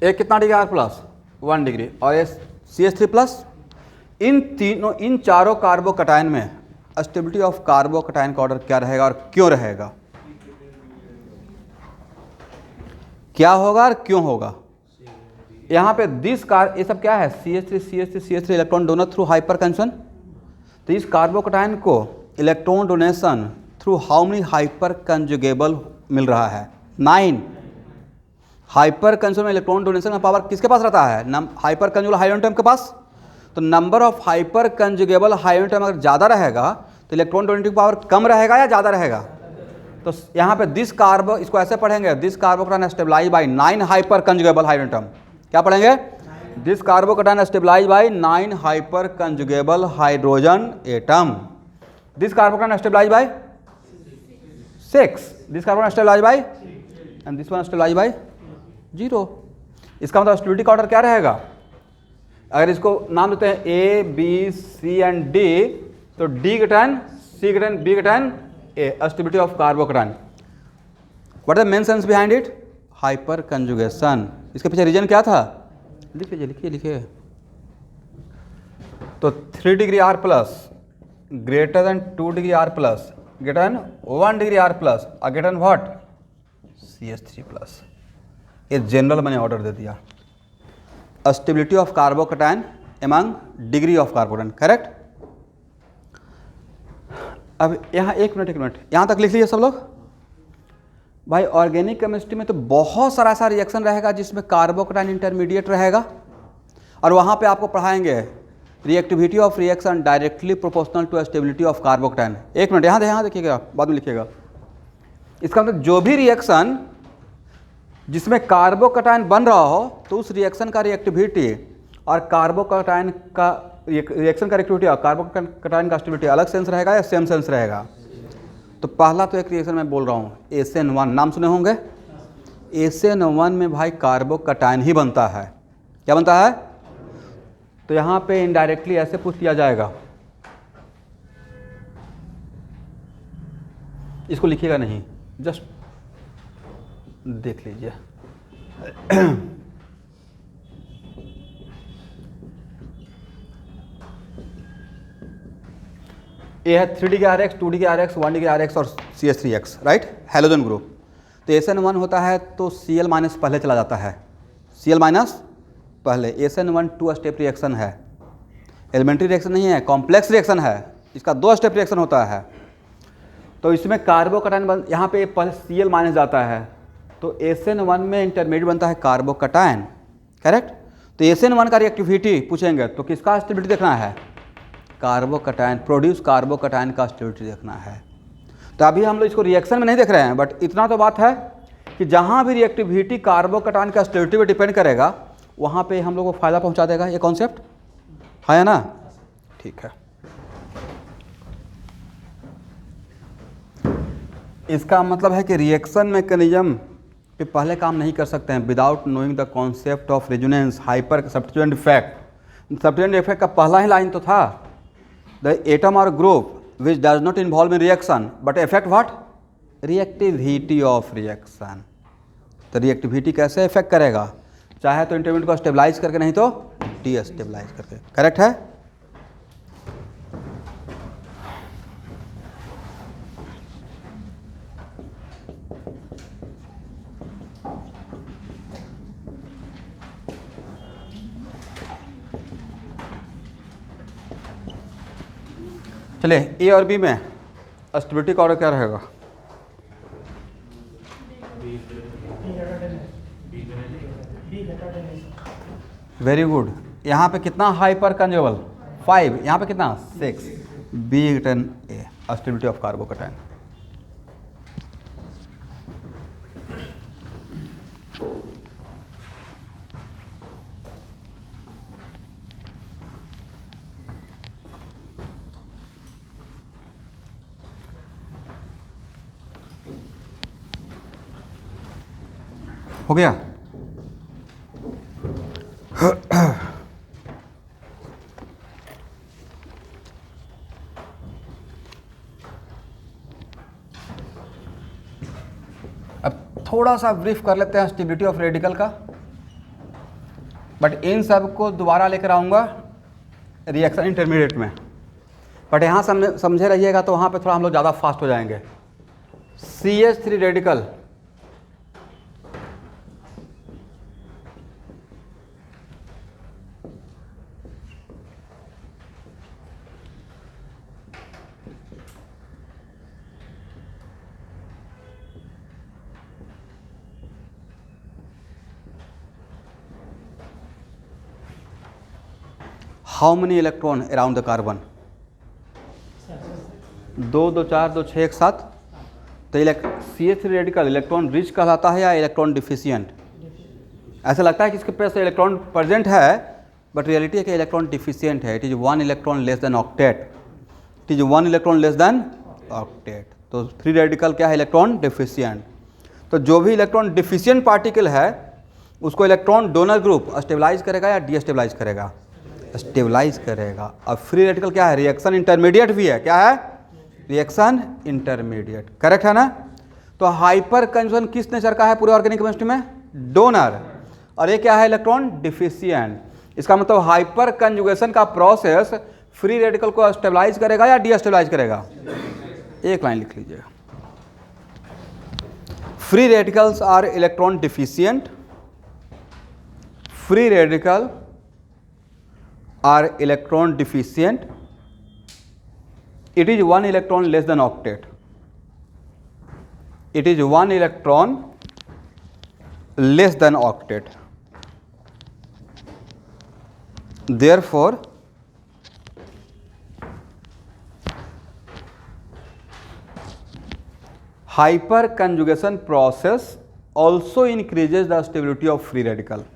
एक कितना डिग्री R प्लस? 1 डिग्री। और ये CH3 प्लस, इन चारों कार्बोकैटायन में स्टेबिलिटी ऑफ कार्बोकैटायन का ऑर्डर क्या रहेगा और क्यों रहेगा? क्या होगा और क्यों होगा? यहाँ पे ये सब क्या है? CH3 electron donor through हाइपरकंजन। तो इस कार्बोकैटायन को electron donation through how many hyper conjugable मिल रहा है? 9। हाइपर कंजुगेबल में इलेक्ट्रॉन डोनेशन का पावर किसके पास रहता है? हाइपर कंजुगेबल हाइड्रोजन एटम के पास। तो number of hyper conjugable hydrogen atom अगर ज़्यादा रहेगा तो इलेक्ट्रॉन डोनेटिंग पावर कम रहेगा या ज़्यादा रहेगा? तो यहाँ पे इसको ऐसे पढ़ेंगे, this carbocation stabilize by 9 hyper conjugable hydrogen atom. क्या पढ़ेंगे? This carbocation stabilize by 9 hyper conjugable hydrogen atom. This carbocation stabilize by 6, this carbocation stabilize by, and this one stabilize by 0। इसका मतलब स्टेबिलिटी का ऑर्डर क्या रहेगा? अगर इसको नाम देते हैं A B C and D, तो D cation, C cation, B cation, A, stability of carbocation. What is the main sense behind it? Hyper conjugation. इसके पीछे रीजन क्या था? लिखिए लिखिए लिखिए। तो 3 degree R plus greater than 2 degree R plus, greater than 1 degree R plus, greater than what? CH3 plus. ये general मैंने ऑर्डर दे दिया। Stability of carbocation among degree of carbocation, correct? अब यहाँ एक मिनट यहाँ तक लिख लीजिए सब लोग। भाई ऑर्गेनिक केमिस्ट्री में तो बहुत सारा ऐसा रिएक्शन रहेगा जिसमें कार्बोकैटायन इंटरमीडिएट रहेगा, और वहाँ पे आपको पढ़ाएंगे reactivity of reaction directly proportional to stability of carbocation. एक मिनट यहाँ देखिएगा, बाद में लिखिएगा। इसका मतलब जो भी रिएक्शन जिसमें कार्बोकैटायन बन रहा हो तो उस रिएक्शन का रिएक्टिविटी और कार्बोकैटायन का रिएक्शन का रिएक्टिविटी और कार्बोकैटायन का स्टेबिलिटी अलग सेंस रहेगा या सेम सेंस रहेगा? तो पहला तो एक रिएक्शन मैं बोल रहा हूँ, SN1, नाम सुने होंगे। SN1 में भाई कार्बोकैटायन ही बनता है। क्या बनता है? तो यहाँ पे इनडायरेक्टली ऐसे पूछ लिया जाएगा, इसको लिखिएगा नहीं, जस्ट देख लीजिए। ये है 3 degree RX, 2 degree RX, 1 degree RX और CH3X, राइट? Halogen group. तो SN1 होता है तो Cl माइनस पहले चला जाता है, Cl माइनस पहले। SN1 2 स्टेप रिएक्शन है, एलिमेंट्री रिएक्शन नहीं है, कॉम्प्लेक्स रिएक्शन है, इसका 2 स्टेप रिएक्शन होता है। तो इसमें कार्बोकटायन बन, यहाँ पे पहले Cl माइनस जाता है तो SN1 में इंटरमीडिएट बनता है कार्बोकटायन, करेक्ट। तो SN1 का रिएक्टिविटी पूछेंगे तो किसका स्टेबिलिटी देखना है, कार्बोकटायन, प्रोड्यूस कार्बोकटायन का स्टेबिलिटी देखना है। तो अभी हम लोग इसको रिएक्शन में नहीं देख रहे हैं, बट इतना तो बात है कि जहाँ भी रिएक्टिविटी कार्बोकटायन का स्टेबिलिटी पे डिपेंड करेगा वहाँ पे हम लोग को फायदा पहुँचा देगा, ये कॉन्सेप्ट है ना, ठीक है। इसका मतलब है कि रिएक्शन मैकेनिज्म पे पहले काम नहीं कर सकते हैं without knowing the concept of resonance hyper substituent effect. Substituent effect का पहला ही लाइन तो था, द एटम और group which does not involve in reaction but effect what, reactivity of reaction. तो रिएक्टिविटी कैसे इफेक्ट करेगा, चाहे तो इंटरमीडिएट को स्टेबलाइज करके, नहीं तो डीस्टेबलाइज करके, करेक्ट है। चलिए ए और बी में स्टेबिलिटी का ऑर्डर क्या रहेगा, वेरी गुड। यहाँ पे कितना हाइपर कंजुगल 5, यहाँ पे कितना 6, B return A, stability of carbocation. हो गया। अब थोड़ा सा ब्रीफ कर लेते हैं स्टेबिलिटी ऑफ रेडिकल का, बट इन सब को दोबारा लेकर आऊँगा रिएक्शन इंटरमीडिएट में। बट यहाँ समझे रहिएगा तो वहाँ पे थोड़ा हम लोग ज़्यादा फास्ट हो जाएंगे। CH3 radical how many electron around the carbon, 2 2 4 2 6 1 7। तो CH3 रेडिकल इलेक्ट्रॉन रिच कहलाता है या इलेक्ट्रॉन डिफिशियंट? ऐसा लगता है कि इसके पास इलेक्ट्रॉन प्रेजेंट है, बट रियलिटी है कि इलेक्ट्रॉन डिफिशियंट है। It is 1 electron less than octet, it is 1 electron less than octet. तो फ्री रेडिकल क्या है, इलेक्ट्रॉन डिफिशियंट। तो जो भी इलेक्ट्रॉन डिफिशियंट पार्टिकल है उसको इलेक्ट्रॉन डोनर ग्रुप स्टेबलाइज करेगा या डीस्टेबलाइज करेगा, स्टेबलाइज करेगा। अब फ्री रेडिकल क्या है, रिएक्शन इंटरमीडिएट भी है, क्या है, रिएक्शन इंटरमीडिएट, करेक्ट है ना। तो हाइपर कंजन किस नेचर का है पूरे ऑर्गेनिक केमिस्ट्री में, डोनर, और ये क्या है, इलेक्ट्रॉन डिफिशियंट। इसका मतलब हाइपर कंजुगेशन का प्रोसेस फ्री रेडिकल को स्टेबलाइज करेगा या डीस्टेबलाइज करेगा। एक लाइन लिख लीजिएगा, free radicals are electron deficient, free radical are electron deficient, it is 1 electron less than octet, it is 1 electron less than octet, therefore hyperconjugation process also increases the stability of free radical।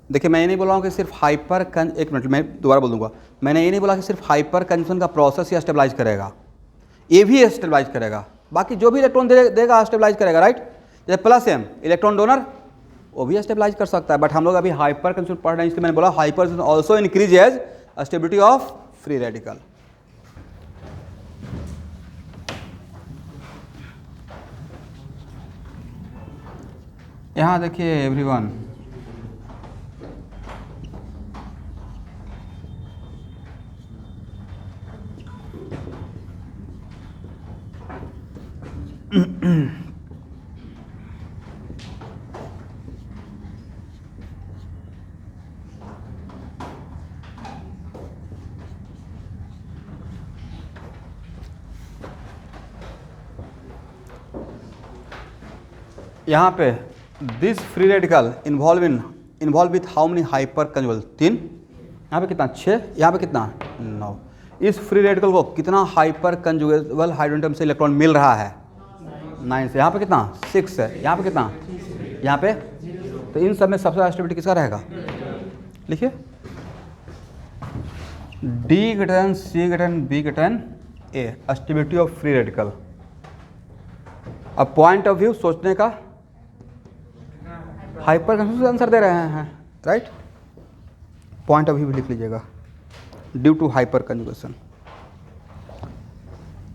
देखिए मैं ये नहीं बोल रहा हूँ कि सिर्फ hyper एक मिनट मैं दोबारा बोल दूंगा, मैंने ये नहीं बोला कि सिर्फ हाइपर कंजन का प्रोसेस ही स्टेबलाइज करेगा, ये भी स्टेबलाइज करेगा, बाकी जो भी इलेक्ट्रॉन देगा स्टेबलाइज करेगा, राइट। जैसे प्लस एम इलेक्ट्रॉन डोनर वो भी स्टेबलाइज कर सकता है, बट हम लोग अभी हाइपर कंजन पढ़ रहे हैं इसलिए मैंने बोला hyper also increases stability of free radical. यहाँ देखिए एवरीवन, यहाँ पे this free radical involve with how many hyper conjugable 3, यहाँ पे कितना 6, यहाँ पे कितना 9। इस फ्री रेडिकल को कितना हाइपर कंजुगेबल हाइड्रोजन एटम से इलेक्ट्रॉन मिल रहा है 9 से। यहाँ पे कितना 6 है, यहाँ पे कितना, यहाँ पे। तो इन सब में सबसे ज़्यादा स्टेबिलिटी किसका रहेगा, लिखिए D greater than C greater than B greater than A, stability of free radical. अब पॉइंट ऑफ व्यू सोचने का, हाइपर कंजुगेशन आंसर दे रहे हैं, राइट। पॉइंट ऑफ व्यू भी लिख लीजिएगा, ड्यू टू हाइपर कंजुगेशन।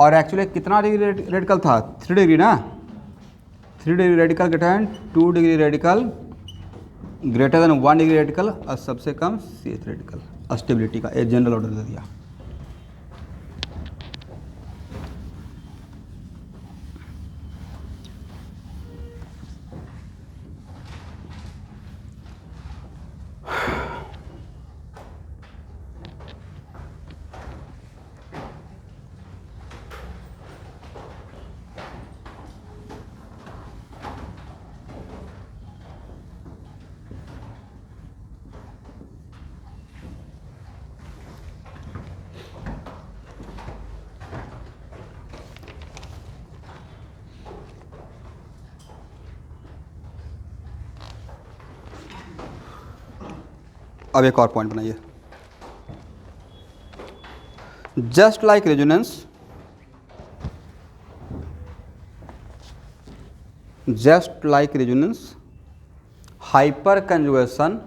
और एक्चुअली कितना डिग्री रेडिकल था, 3 डिग्री ना, 3 degree radical greater than 2 degree radical greater than 1 degree radical और सबसे कम CH रेडिकल। स्टेबिलिटी का एक जनरल ऑर्डर दे दिया। अब एक और पॉइंट बनाइए, just like resonance, hyper conjugation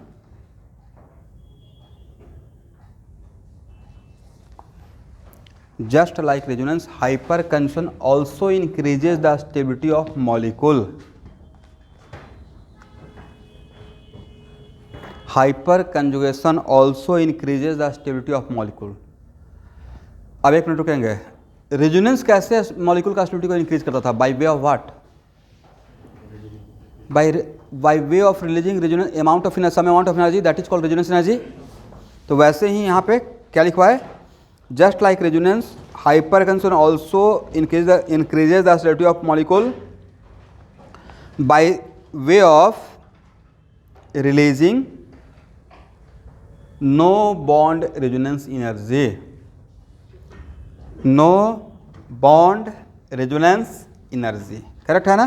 also increases the stability of molecule. Hyperconjugation also increases the stability of molecule. अब एक मिनट रुकेंगे, रेजोनेंस कैसे मॉलिक्यूल का स्टेबिलिटी को इंक्रीज करता था, by way of what, by way of releasing resonance amount of some amount of energy, that is called resonance energy. तो वैसे ही यहाँ पे क्या लिखवा है, just like resonance hyperconjugation also increases the stability of molecule by way of releasing no bond resonance energy, no bond resonance energy, correct है ना।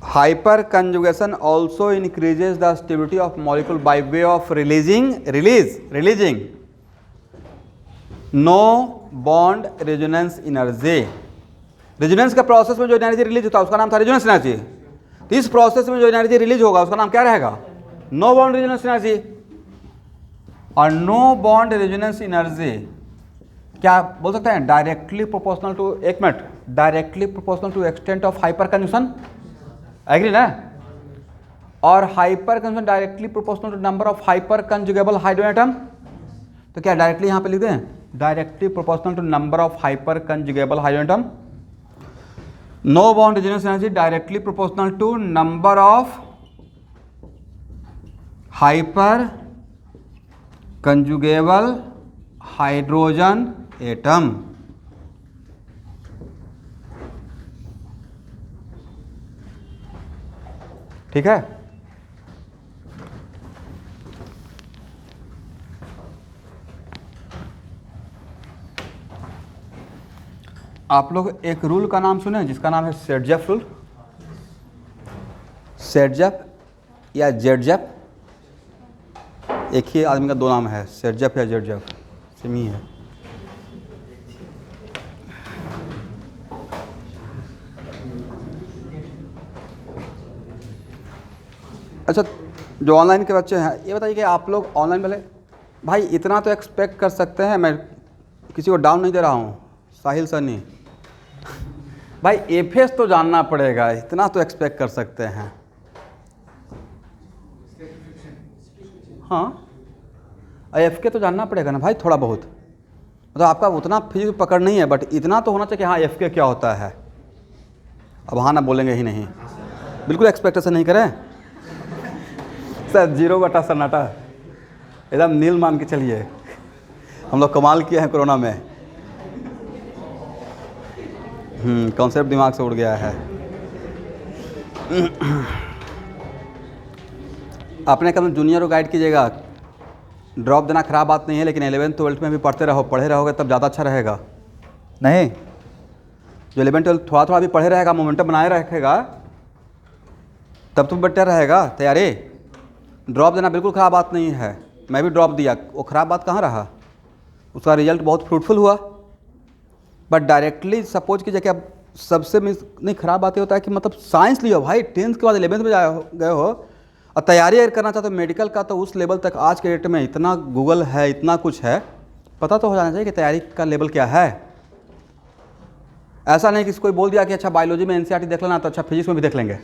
Hyper conjugation also increases the stability of molecule by way of releasing no bond resonance energy. Resonance का process में जो energy release होता है उसका नाम था रेजोनेंस एनर्जी। तो इस प्रोसेस में जो एनर्जी रिलीज होगा उसका नाम क्या रहेगा, नो बॉन्ड रेजोनेंस एनर्जी। और नो बॉन्ड रेजोनेंस एनर्जी क्या बोल सकते हैं, डायरेक्टली प्रोपोर्शनल टू, एक minute, directly proportional to extent of hyper conjugation, agree ना। और hyper conjugation directly proportional to number of hyper conjugable hydrogen atom. तो क्या डायरेक्टली यहाँ पे लिख दें, directly proportional to number of hyper conjugable hydrogen atom. No bond resonance energy directly proportional to number of hyper conjugable hydrogen atom. ठीक है, आप लोग एक रूल का नाम सुने जिसका नाम है सेटजेफ रूल, सेटजेफ या जेडजेफ, एक ही आदमी का दो नाम है, सेटजेफ या जेडजेफ, सेम ही है। अच्छा, जो ऑनलाइन के बच्चे हैं ये बताइए कि आप लोग ऑनलाइन वाले भाई इतना तो एक्सपेक्ट कर सकते हैं, मैं किसी को डाउन नहीं दे रहा हूँ, साहिल सनी भाई एफएस तो जानना पड़ेगा, इतना तो एक्सपेक्ट कर सकते हैं। हाँ, एफके तो जानना पड़ेगा ना भाई थोड़ा बहुत, मतलब आपका उतना फिजिक्स पकड़ नहीं है बट इतना तो होना चाहिए कि हाँ एफके क्या होता है। अब हाँ ना बोलेंगे ही नहीं, बिल्कुल एक्सपेक्टेशन नहीं करें सर, 0 बटा सन्नाटा, एकदम नील मान के चलिए। हम लोग कमाल किए हैं कोरोना में। कॉन्सेप्ट दिमाग से उड़ गया है। अपने कदम जूनियर को गाइड कीजिएगा। ड्रॉप देना खराब बात नहीं है, लेकिन 11th-12th में भी पढ़ते रहो, पढ़े रहोगे तब ज़्यादा अच्छा रहेगा। नहीं, जो 11th-12th थोड़ा थोड़ा भी पढ़े रहेगा, मोमेंटम बनाए रखेगा, तब तो बेटर रहेगा तैयारी। ड्रॉप देना बिल्कुल ख़राब बात नहीं है। मैं भी ड्रॉप दिया, वो ख़राब बात कहाँ रहा, उसका रिजल्ट बहुत फ्रूटफुल हुआ। बट डायरेक्टली सपोज कीजिए कि अब सबसे नहीं ख़राब बात ये होता है कि मतलब साइंस लियो भाई, 10th के बाद 11th में गए हो और तैयारी अगर करना चाहते हो मेडिकल का, तो उस लेवल तक आज के डेट में इतना गूगल है, इतना कुछ है, पता तो हो जाना चाहिए कि तैयारी का लेवल क्या है। ऐसा नहीं कि कोई बोल दिया कि अच्छा बायोलॉजी में एनसीईआरटी देख लेना तो अच्छा फिजिक्स में भी देख लेंगे,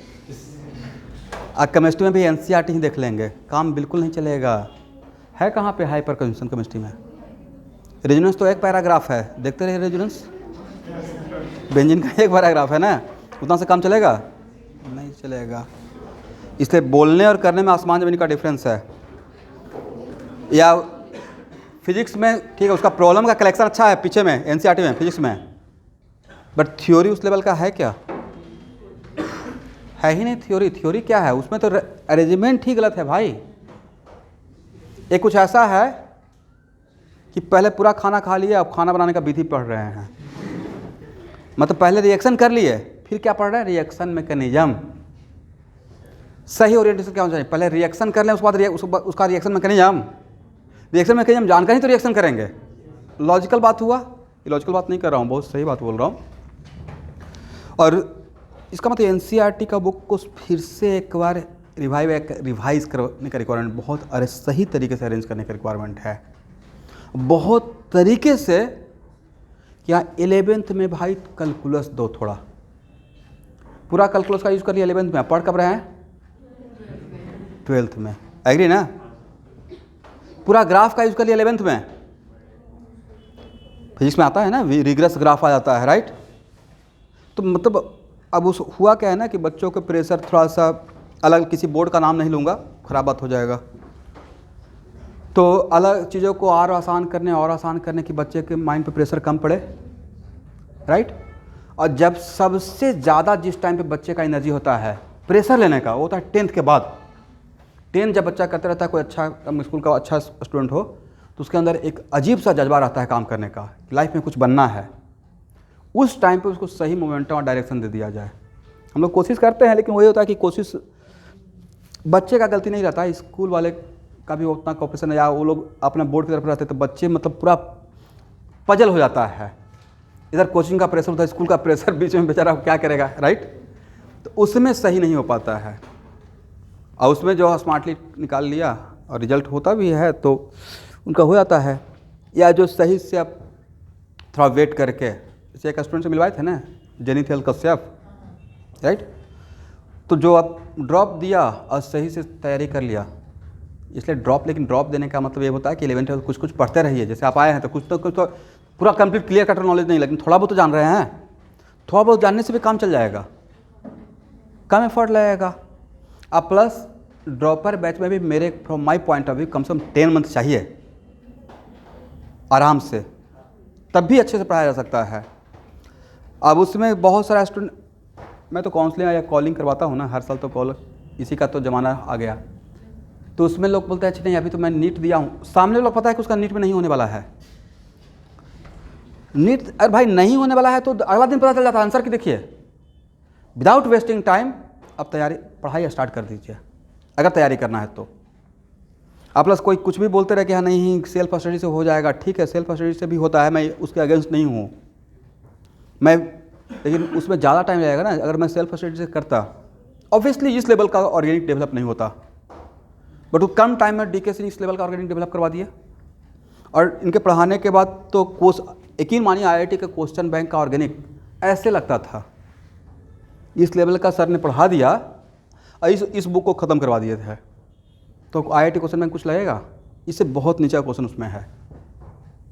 केमिस्ट्री में भी एनसीईआरटी ही देख लेंगे, काम बिल्कुल नहीं चलेगा। है कहाँ पे हाइपर कंजम्पशन केमिस्ट्री में? रेजोनेंस तो एक पैराग्राफ है, देखते रहिए रेजोनेंस, बेंजीन का एक पैराग्राफ है ना, उतना से काम चलेगा? नहीं चलेगा। इसलिए बोलने और करने में आसमान ज़मीन का डिफरेंस है। या फिजिक्स में ठीक है, उसका प्रॉब्लम का कलेक्शन अच्छा है पीछे में एनसीईआरटी में फिजिक्स में, बट थ्योरी उस लेवल का है क्या? है ही नहीं। थ्योरी क्या है उसमें? तो अरेंजमेंट ही गलत है भाई। ये कुछ ऐसा है कि पहले पूरा खाना खा लिया, अब खाना बनाने का विधि पढ़ रहे हैं। मतलब पहले रिएक्शन कर लिए, फिर क्या पढ़ रहे हैं? Reaction mechanism. सही ओरिएंटेशन क्या होना चाहिए? पहले रिएक्शन कर लें, उसके बाद उसका रिएक्शन मैकेनिज्म। रिएक्शन मैकेनिज्म जानकर ही तो रिएक्शन करेंगे। लॉजिकल बात हुआ, ये लॉजिकल बात नहीं कर रहा हूँ, बहुत सही बात बोल रहा हूँ। और इसका मतलब एनसीईआरटी का बुक को फिर से एक बार रिवाइज करने का रिक्वायरमेंट, बहुत सही तरीके से अरेंज करने का रिक्वायरमेंट है, बहुत तरीके से। क्या 11th में भाई कैलकुलस दो, थोड़ा पूरा कैलकुलस का यूज़ कर लिया 11th में, पढ़ कब रहे हैं? 12th में। एग्री ना? पूरा ग्राफ का यूज़ कर लिया 11th में। फिजिक्स में आता है ना, रिग्रेस ग्राफ आ जाता है, राइट? तो मतलब अब उस हुआ क्या है ना कि बच्चों के प्रेशर थोड़ा सा अलग, किसी बोर्ड का नाम नहीं लूँगा, ख़राब बात हो जाएगा, तो अलग चीज़ों को और आसान करने की बच्चे के माइंड पे प्रेशर कम पड़े, राइट? और जब सबसे ज़्यादा जिस टाइम पे बच्चे का एनर्जी होता है प्रेशर लेने का, वो होता है 10th के बाद। 10th जब बच्चा करते रहता है, कोई अच्छा स्कूल का अच्छा स्टूडेंट हो, तो उसके अंदर एक अजीब सा जज्बा रहता है काम करने का, लाइफ में कुछ बनना है। उस टाइम पे उसको सही मोमेंटम और डायरेक्शन दे दिया जाए। हम लोग कोशिश करते हैं, लेकिन वही होता है कि कोशिश बच्चे का गलती नहीं रहता, स्कूल वाले का भी उतना कॉपरेशन है, या वो लोग अपने बोर्ड की तरफ रहते तो बच्चे मतलब पूरा पजल हो जाता है। इधर कोचिंग का प्रेशर, उधर स्कूल का प्रेशर, बीच में बेचारा क्या करेगा, राइट? तो उसमें सही नहीं हो पाता है। और उसमें जो स्मार्टली निकाल लिया और रिजल्ट होता भी है तो उनका हो जाता है। या जो सही से आप थोड़ा वेट करके, जैसे एक स्टूडेंट से मिलवाए थे ना, जेनिथेल कश्यप, राइट? तो जो आप ड्रॉप दिया और सही से तैयारी कर लिया, इसलिए ड्रॉप, लेकिन ड्रॉप देने का मतलब ये होता है कि 11th कुछ पढ़ते रहिए। जैसे आप आए हैं तो कुछ तो पूरा कंप्लीट क्लियर कटर नॉलेज नहीं, लेकिन थोड़ा बहुत तो जान रहे हैं। थोड़ा बहुत जानने से भी काम चल जाएगा, कम एफर्ट लगेगा। अब प्लस ड्रॉपर बैच में भी मेरे from my point of view कम से कम 10 मंथ चाहिए आराम से, तब भी अच्छे से पढ़ाया जा सकता है। अब उसमें बहुत सारा स्टूडेंट, मैं तो काउंसलिंग या कॉलिंग करवाता हूँ ना हर साल, तो कॉल इसी का तो ज़माना आ गया। तो उसमें लोग बोलते हैं अच्छा नहीं अभी तो मैं नीट दिया हूँ, सामने लोग पता है कि उसका नीट में नहीं होने वाला है। नीट अरे भाई नहीं होने वाला है तो अगला दिन पता चल जाता है आंसर की। देखिए विदाउट वेस्टिंग टाइम अब पढ़ाई स्टार्ट कर दीजिए अगर तैयारी करना है तो। अब प्लस कोई कुछ भी बोलते रहे कि हाँ नहीं सेल्फ स्टडी से हो जाएगा, ठीक है सेल्फ स्टडी से भी होता है, मैं उसके अगेंस्ट नहीं हूँ मैं, लेकिन उसमें ज़्यादा टाइम लगेगा ना। अगर मैं सेल्फ स्टडी से करता, ऑब्वियसली इस लेवल का ऑर्गेनिक डेवलप नहीं होता, बट वो कम टाइम में डीके से इस लेवल का ऑर्गेनिक डेवलप करवा दिया। और इनके पढ़ाने के बाद तो यकीन मानिए IIT के क्वेश्चन बैंक का ऑर्गेनिक ऐसे लगता था, इस लेवल का सर ने पढ़ा दिया और इस बुक को ख़त्म करवा दिए थे। तो IIT क्वेश्चन बैंक कुछ लगेगा? इससे बहुत नीचा क्वेश्चन उसमें है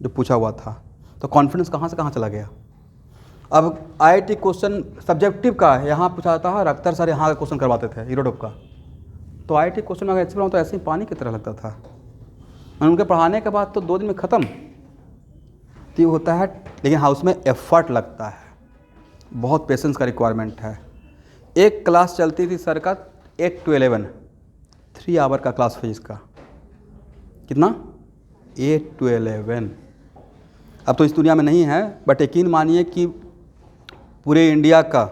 जो पूछा हुआ था, तो कॉन्फिडेंस कहाँ से कहाँ चला गया। अब IIT क्वेश्चन सब्जेक्टिव का यहाँ पूछा जाता है और अक्सर सर यहाँ का क्वेश्चन करवाते थे यूरोप का, तो IIT क्वेश्चन अगर ऐसे पढ़ाऊँ तो ऐसे ही पानी की तरह लगता था। मैं उनके पढ़ाने के बाद तो 2 दिन में ख़त्म, तो ये होता है, लेकिन हाँ उसमें एफर्ट लगता है, बहुत पेशेंस का रिक्वायरमेंट है। एक क्लास चलती थी सर का 8 to 11, 3 आवर का क्लास फिजिक्स का। कितना? 8 to 11। अब तो इस दुनिया में नहीं है, बट यकीन मानिए कि पूरे इंडिया का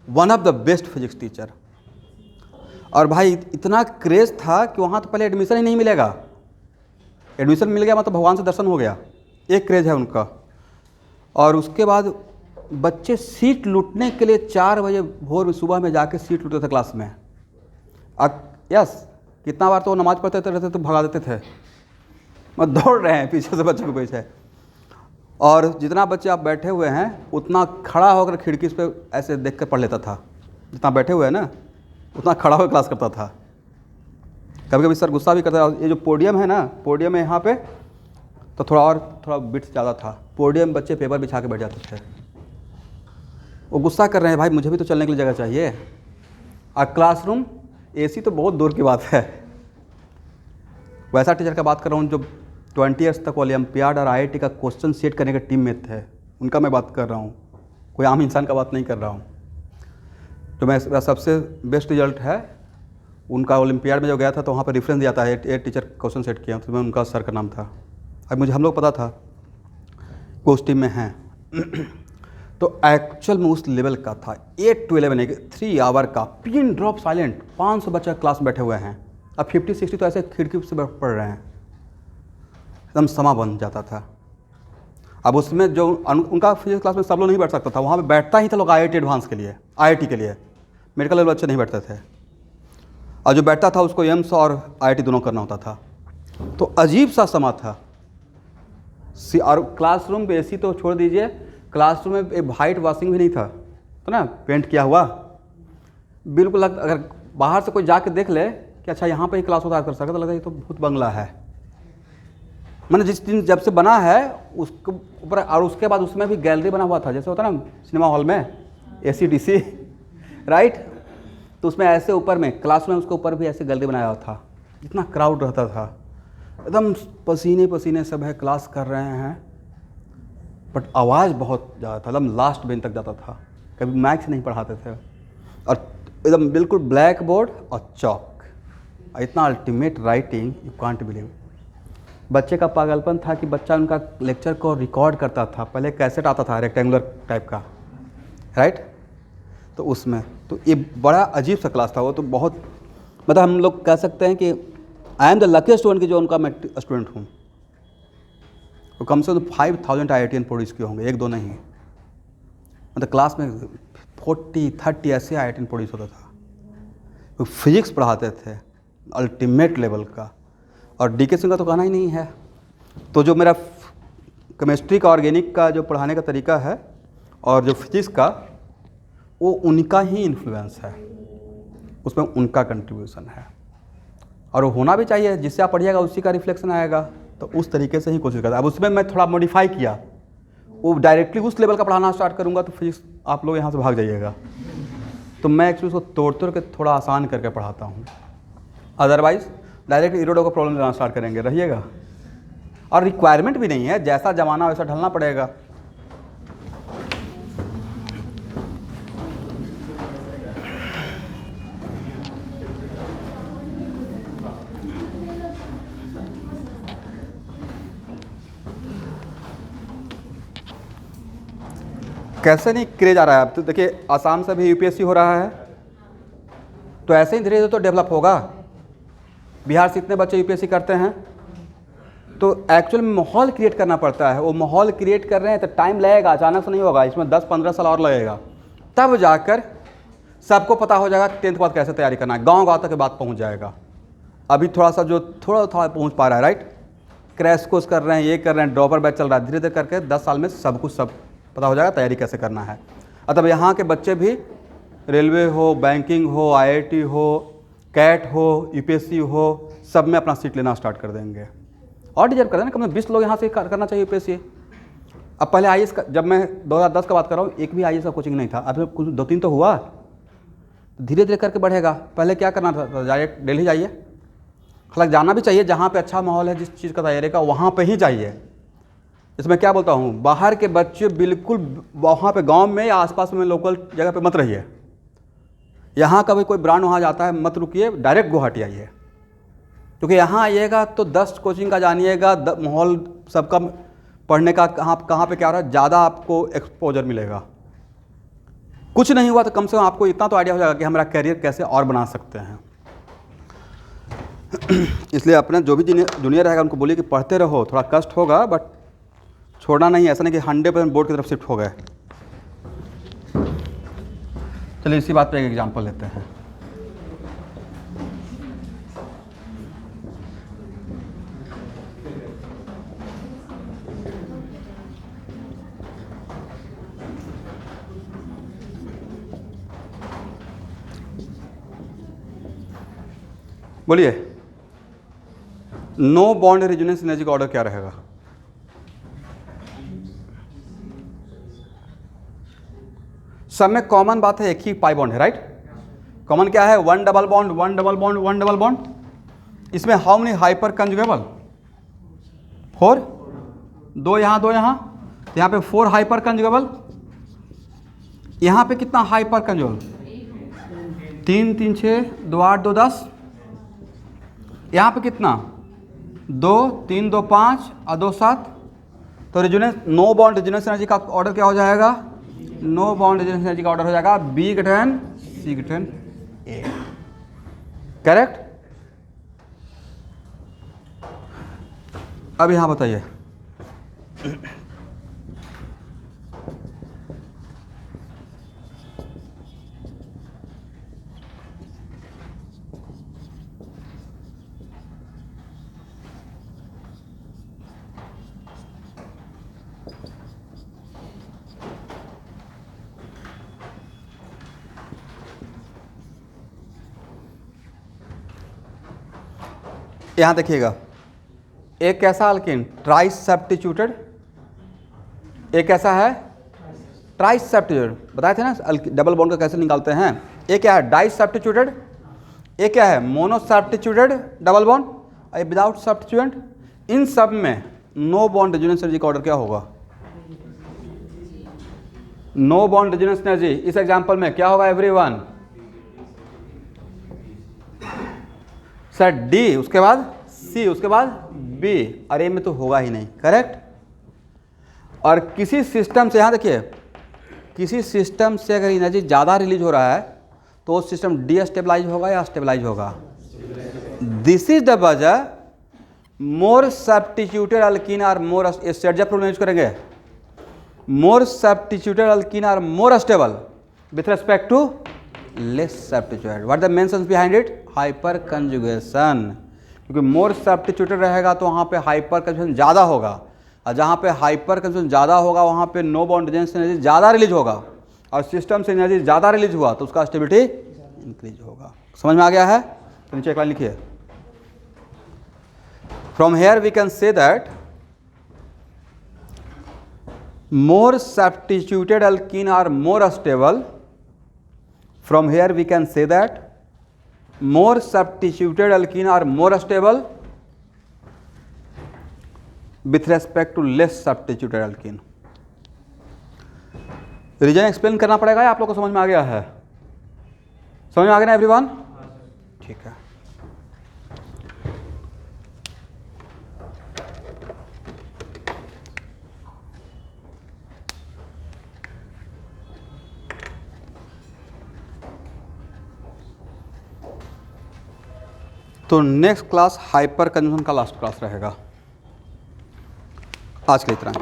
one of the best physics teacher. और भाई इतना क्रेज़ था कि वहाँ तो पहले एडमिशन ही नहीं मिलेगा, एडमिशन मिल गया मतलब भगवान से दर्शन हो गया, एक क्रेज़ है उनका। और उसके बाद बच्चे सीट लूटने के लिए 4 बजे भोर में सुबह में जाके सीट लूटते थे क्लास में। यस, कितना बार तो वो नमाज़ पढ़ते रहते तो भगा देते थे, मत दौड़ रहे हैं पीछे से बच्चों के पीछे। और जितना बच्चे आप बैठे हुए हैं उतना खड़ा होकर खिड़की पे ऐसे देख कर पढ़ लेता था। जितना बैठे हुए हैं ना उतना खड़ा होकर क्लास करता था। कभी कभी सर गुस्सा भी करता था। ये जो पोडियम है ना, पोडियम है यहाँ पे, तो थोड़ा बिट्स ज़्यादा था। पोडियम बच्चे पेपर बिछा के बैठ जाते थे। वो गुस्सा कर रहे हैं, भाई मुझे भी तो चलने के लिए जगह चाहिए। और क्लासरूम एसी तो बहुत दूर की बात है। वैसा टीचर का बात कर रहा हूँ जो 20 ईयर्स तक ओलंपियाड और IIT का क्वेश्चन सेट करने के टीम में थे, उनका मैं बात कर रहा हूँ, कोई आम इंसान का बात नहीं कर रहा हूँ। तो मेरा सबसे बेस्ट रिजल्ट है उनका। ओलंपियाड में जो गया था तो वहाँ पर रेफरेंस दिया था, ये टीचर क्वेश्चन सेट किया, तो मैं उनका सर का नाम था। अब मुझे हम लोग पता था कि उस टीम में हैं। तो एक्चुअल में उस लेवल का था। 8 to 11 3 आवर का, पिन ड्रॉप साइलेंट, 500 बच्चे क्लास में बैठे हुए हैं। अब 50-60 तो ऐसे खिड़की से पढ़ रहे हैं, एकदम समा बन जाता था। अब उसमें जो उनका फिजिक्स क्लास में सब लोग नहीं बैठ सकता था, वहाँ पे बैठता ही था लोग IIT एडवांस के लिए, IIT के लिए। मेडिकल लेवल बच्चे नहीं बैठते थे, और जो बैठता था उसको एम्स और IIT दोनों करना होता था। तो अजीब सा समा था। और क्लासरूम पे AC तो छोड़ दीजिए, क्लासरूम में एक वाइट वॉशिंग भी नहीं था, तो ना पेंट किया हुआ बिल्कुल। अगर बाहर से कोई जाके देख ले कि अच्छा यहाँ पे ही क्लास होता कर सकता, तो लगता है ये तो भूत बंगला है। मैंने जिस दिन जब से बना है उसके ऊपर, और उसके बाद उसमें भी गैलरी बना हुआ था, जैसे होता ना सिनेमा हॉल में AC/DC, राइट। तो उसमें ऐसे ऊपर में क्लास में उसके ऊपर भी ऐसे गैलरी बनाया हुआ था। इतना क्राउड रहता था, एकदम पसीने पसीने सब है, क्लास कर रहे हैं, बट आवाज़ बहुत ज़्यादा था, एकदम लास्ट बेंच तक जाता था। कभी मैथ नहीं पढ़ाते थे, और एकदम बिल्कुल ब्लैक बोर्ड और चौक, इतना ultimate writing, you can't believe. बच्चे का पागलपन था कि बच्चा उनका लेक्चर को रिकॉर्ड करता था। पहले कैसेट आता था रेक्टेंगुलर टाइप का, राइट। तो उसमें तो ये बड़ा अजीब सा क्लास था वो। तो बहुत मतलब हम लोग कह सकते हैं कि I am the luckiest student कि जो उनका मैं स्टूडेंट हूँ। तो कम से कम 5000 IITian प्रोड्यूस किए होंगे, 1-2 नहीं। मतलब क्लास में 40-30 ऐसे IITian प्रोड्यूस होता था। तो फिजिक्स पढ़ाते थे अल्टीमेट लेवल का, और DK सिंह का तो कहना ही नहीं है। तो जो मेरा केमिस्ट्री का, ऑर्गेनिक का जो पढ़ाने का तरीका है, और जो फिजिक्स का, वो उनका ही इन्फ्लुएंस है, उसमें उनका कंट्रीब्यूशन है। और वो होना भी चाहिए, जिससे आप पढ़िएगा उसी का रिफ्लेक्शन आएगा। तो उस तरीके से ही कोशिश करता। अब उसमें मैं थोड़ा मॉडिफाई किया, वो डायरेक्टली उस लेवल का पढ़ाना स्टार्ट करूँगा तो फिजिक्स आप लोग यहाँ से भाग जाइएगा। तो मैं एक्चुअली उसको तोड़ के थोड़ा आसान करके पढ़ाता हूँ। अदरवाइज़ डायरेक्ट इरोडो का प्रॉब्लम लेना स्टार्ट करेंगे, रहिएगा। और रिक्वायरमेंट भी नहीं है, जैसा ज़माना वैसा ढलना पड़ेगा। कैसे नहीं क्रेज आ रहा है। अब तो देखिए आसाम से भी UPSC हो रहा है, तो ऐसे ही धीरे धीरे तो डेवलप होगा। बिहार से इतने बच्चे UPSC करते हैं, तो एक्चुअल में माहौल क्रिएट करना पड़ता है। वो माहौल क्रिएट कर रहे हैं तो टाइम लगेगा, अचानक से नहीं होगा। इसमें 10-15 साल और लगेगा, तब जाकर सबको पता हो जाएगा कि 10th के बाद कैसे तैयारी करना है। गाँव तक के बात पहुँच जाएगा। अभी थोड़ा सा जो थोड़ा पहुँच पा रहा है, राइट। क्रैश कोर्स कर रहे हैं, ये कर रहे हैं, ड्रॉपर बैच चल रहा है। धीरे धीरे करके 10 साल में सब कुछ पता हो जाएगा, तैयारी कैसे करना है। अतः यहाँ के बच्चे भी रेलवे हो, बैंकिंग हो, IIT हो, कैट हो, UPSC हो, सब में अपना सीट लेना स्टार्ट कर देंगे और डिजर्व कर देंगे। कम से कम 20 लोग यहाँ से करना चाहिए UPSC। अब पहले IAS का, जब मैं 2010 का बात कर रहा हूँ, एक भी IAS का कोचिंग नहीं था। अब कुछ 2-3 तो हुआ, धीरे धीरे करके बढ़ेगा। पहले क्या करना था, डायरेक्ट दिल्ली जाइए। हालांकि जाना भी चाहिए, जहाँ पे अच्छा माहौल है, जिस चीज़ का तैयारी का वहाँ पे ही जाइए। इसमें क्या बोलता हूँ, बाहर के बच्चे बिल्कुल वहाँ पे गांव में या आसपास में लोकल जगह पे मत रहिए। यहाँ कभी कोई ब्रांड वहाँ जाता है मत रुकिए, डायरेक्ट गुवाहाटी आइए, क्योंकि यहाँ आइएगा तो 10 कोचिंग का जानिएगा, माहौल सबका पढ़ने का कहाँ पे क्या हो रहा है, ज़्यादा आपको एक्सपोजर मिलेगा। कुछ नहीं हुआ तो कम से कम आपको इतना तो आइडिया हो जाएगा कि हमारा करियर कैसे और बना सकते हैं। इसलिए अपने जो भी जूनियर रहेगा उनको बोलिए कि पढ़ते रहो, थोड़ा कष्ट होगा बट छोड़ना नहीं, ऐसा नहीं कि 100% बोर्ड की तरफ शिफ्ट हो गए। चलिए इसी बात पे एक एग्जांपल लेते हैं। बोलिए, नो बॉन्ड रेजोनेंस एनर्जी का ऑर्डर क्या रहेगा? सब में कॉमन बात है, एक ही पाई बॉन्ड है, राइट? कॉमन क्या है? 1 double bond 1 double bond 1 double bond. इसमें हाउ मेनी हाइपर कंजुगेबल? 4। 2 यहाँ 2 यहाँ, तो यहाँ पे 4 हाइपर कंजुगेबल। यहाँ पे कितना हाइपर कंजुगेबल? 3 3 6 2 8 2 10। यहाँ पे कितना? 2 3 2 5 और 2 7। तो resonance, no bond resonance energy का ऑर्डर क्या हो जाएगा? नो बॉन्ड रेजोनेंस एनर्जी का ऑर्डर हो जाएगा B greater C greater A। Correct? अब यहाँ बताइए, यहाँ देखिएगा, एक कैसा अल्कीन ट्राई सब्स्टिट्यूटेड, एक कैसा है ट्राई सब्स्टिट्यूटेड। बताए थे ना डबल बॉन्ड का कैसे निकालते हैं। एक क्या है डाई सब्स्टिट्यूटेड, एक क्या है मोनो सब्स्टिट्यूटेड डबल बॉन्ड, और विदाउट सब्स्टिट्यूएंट। इन सब में नो बॉन्ड रेजोनेंस एनर्जी का ऑर्डर क्या होगा? नो बॉन्ड रेजोनेंस एनर्जी इस एग्जांपल में क्या होगा एवरीवन? सर डी, उसके बाद सी, उसके बाद बी, और ए में तो होगा ही नहीं। करेक्ट? और किसी सिस्टम से, यहाँ देखिए, किसी सिस्टम से अगर एनर्जी ज़्यादा रिलीज हो रहा है तो वो सिस्टम डीस्टेबलाइज होगा या स्टेबलाइज होगा? दिस इज द वजह more substituted alkene are more, स्टेरजा प्रूफ यूज करेंगे, more substituted alkene are more stable with respect to less substituted. What the main sense behind it? Hyper conjugation. क्योंकि more substituted रहेगा तो वहाँ पे हाइपर कंजुगेशन ज़्यादा होगा, और जहाँ पे हाइपर कंजुगेशन ज़्यादा होगा वहाँ पे नो बॉन्ड रेजोनेंस एनर्जी ज़्यादा रिलीज होगा, और सिस्टम से एनर्जी ज़्यादा रिलीज हुआ तो उसका स्टेबिलिटी इंक्रीज होगा। समझ में आ गया है? तो नीचे एक लाइन लिखिए, from here we can say that more substituted alkene are more stable. From here we can say that more substituted alkene are more stable with respect to less substituted alkene. Reason explain करना पड़ेगा या आप लोग को समझ में आ गया है? समझ में आ गया ना एवरीवन? ठीक है। तो नेक्स्ट क्लास हाइपर कंजम्पशन का लास्ट क्लास रहेगा। आज के इतना।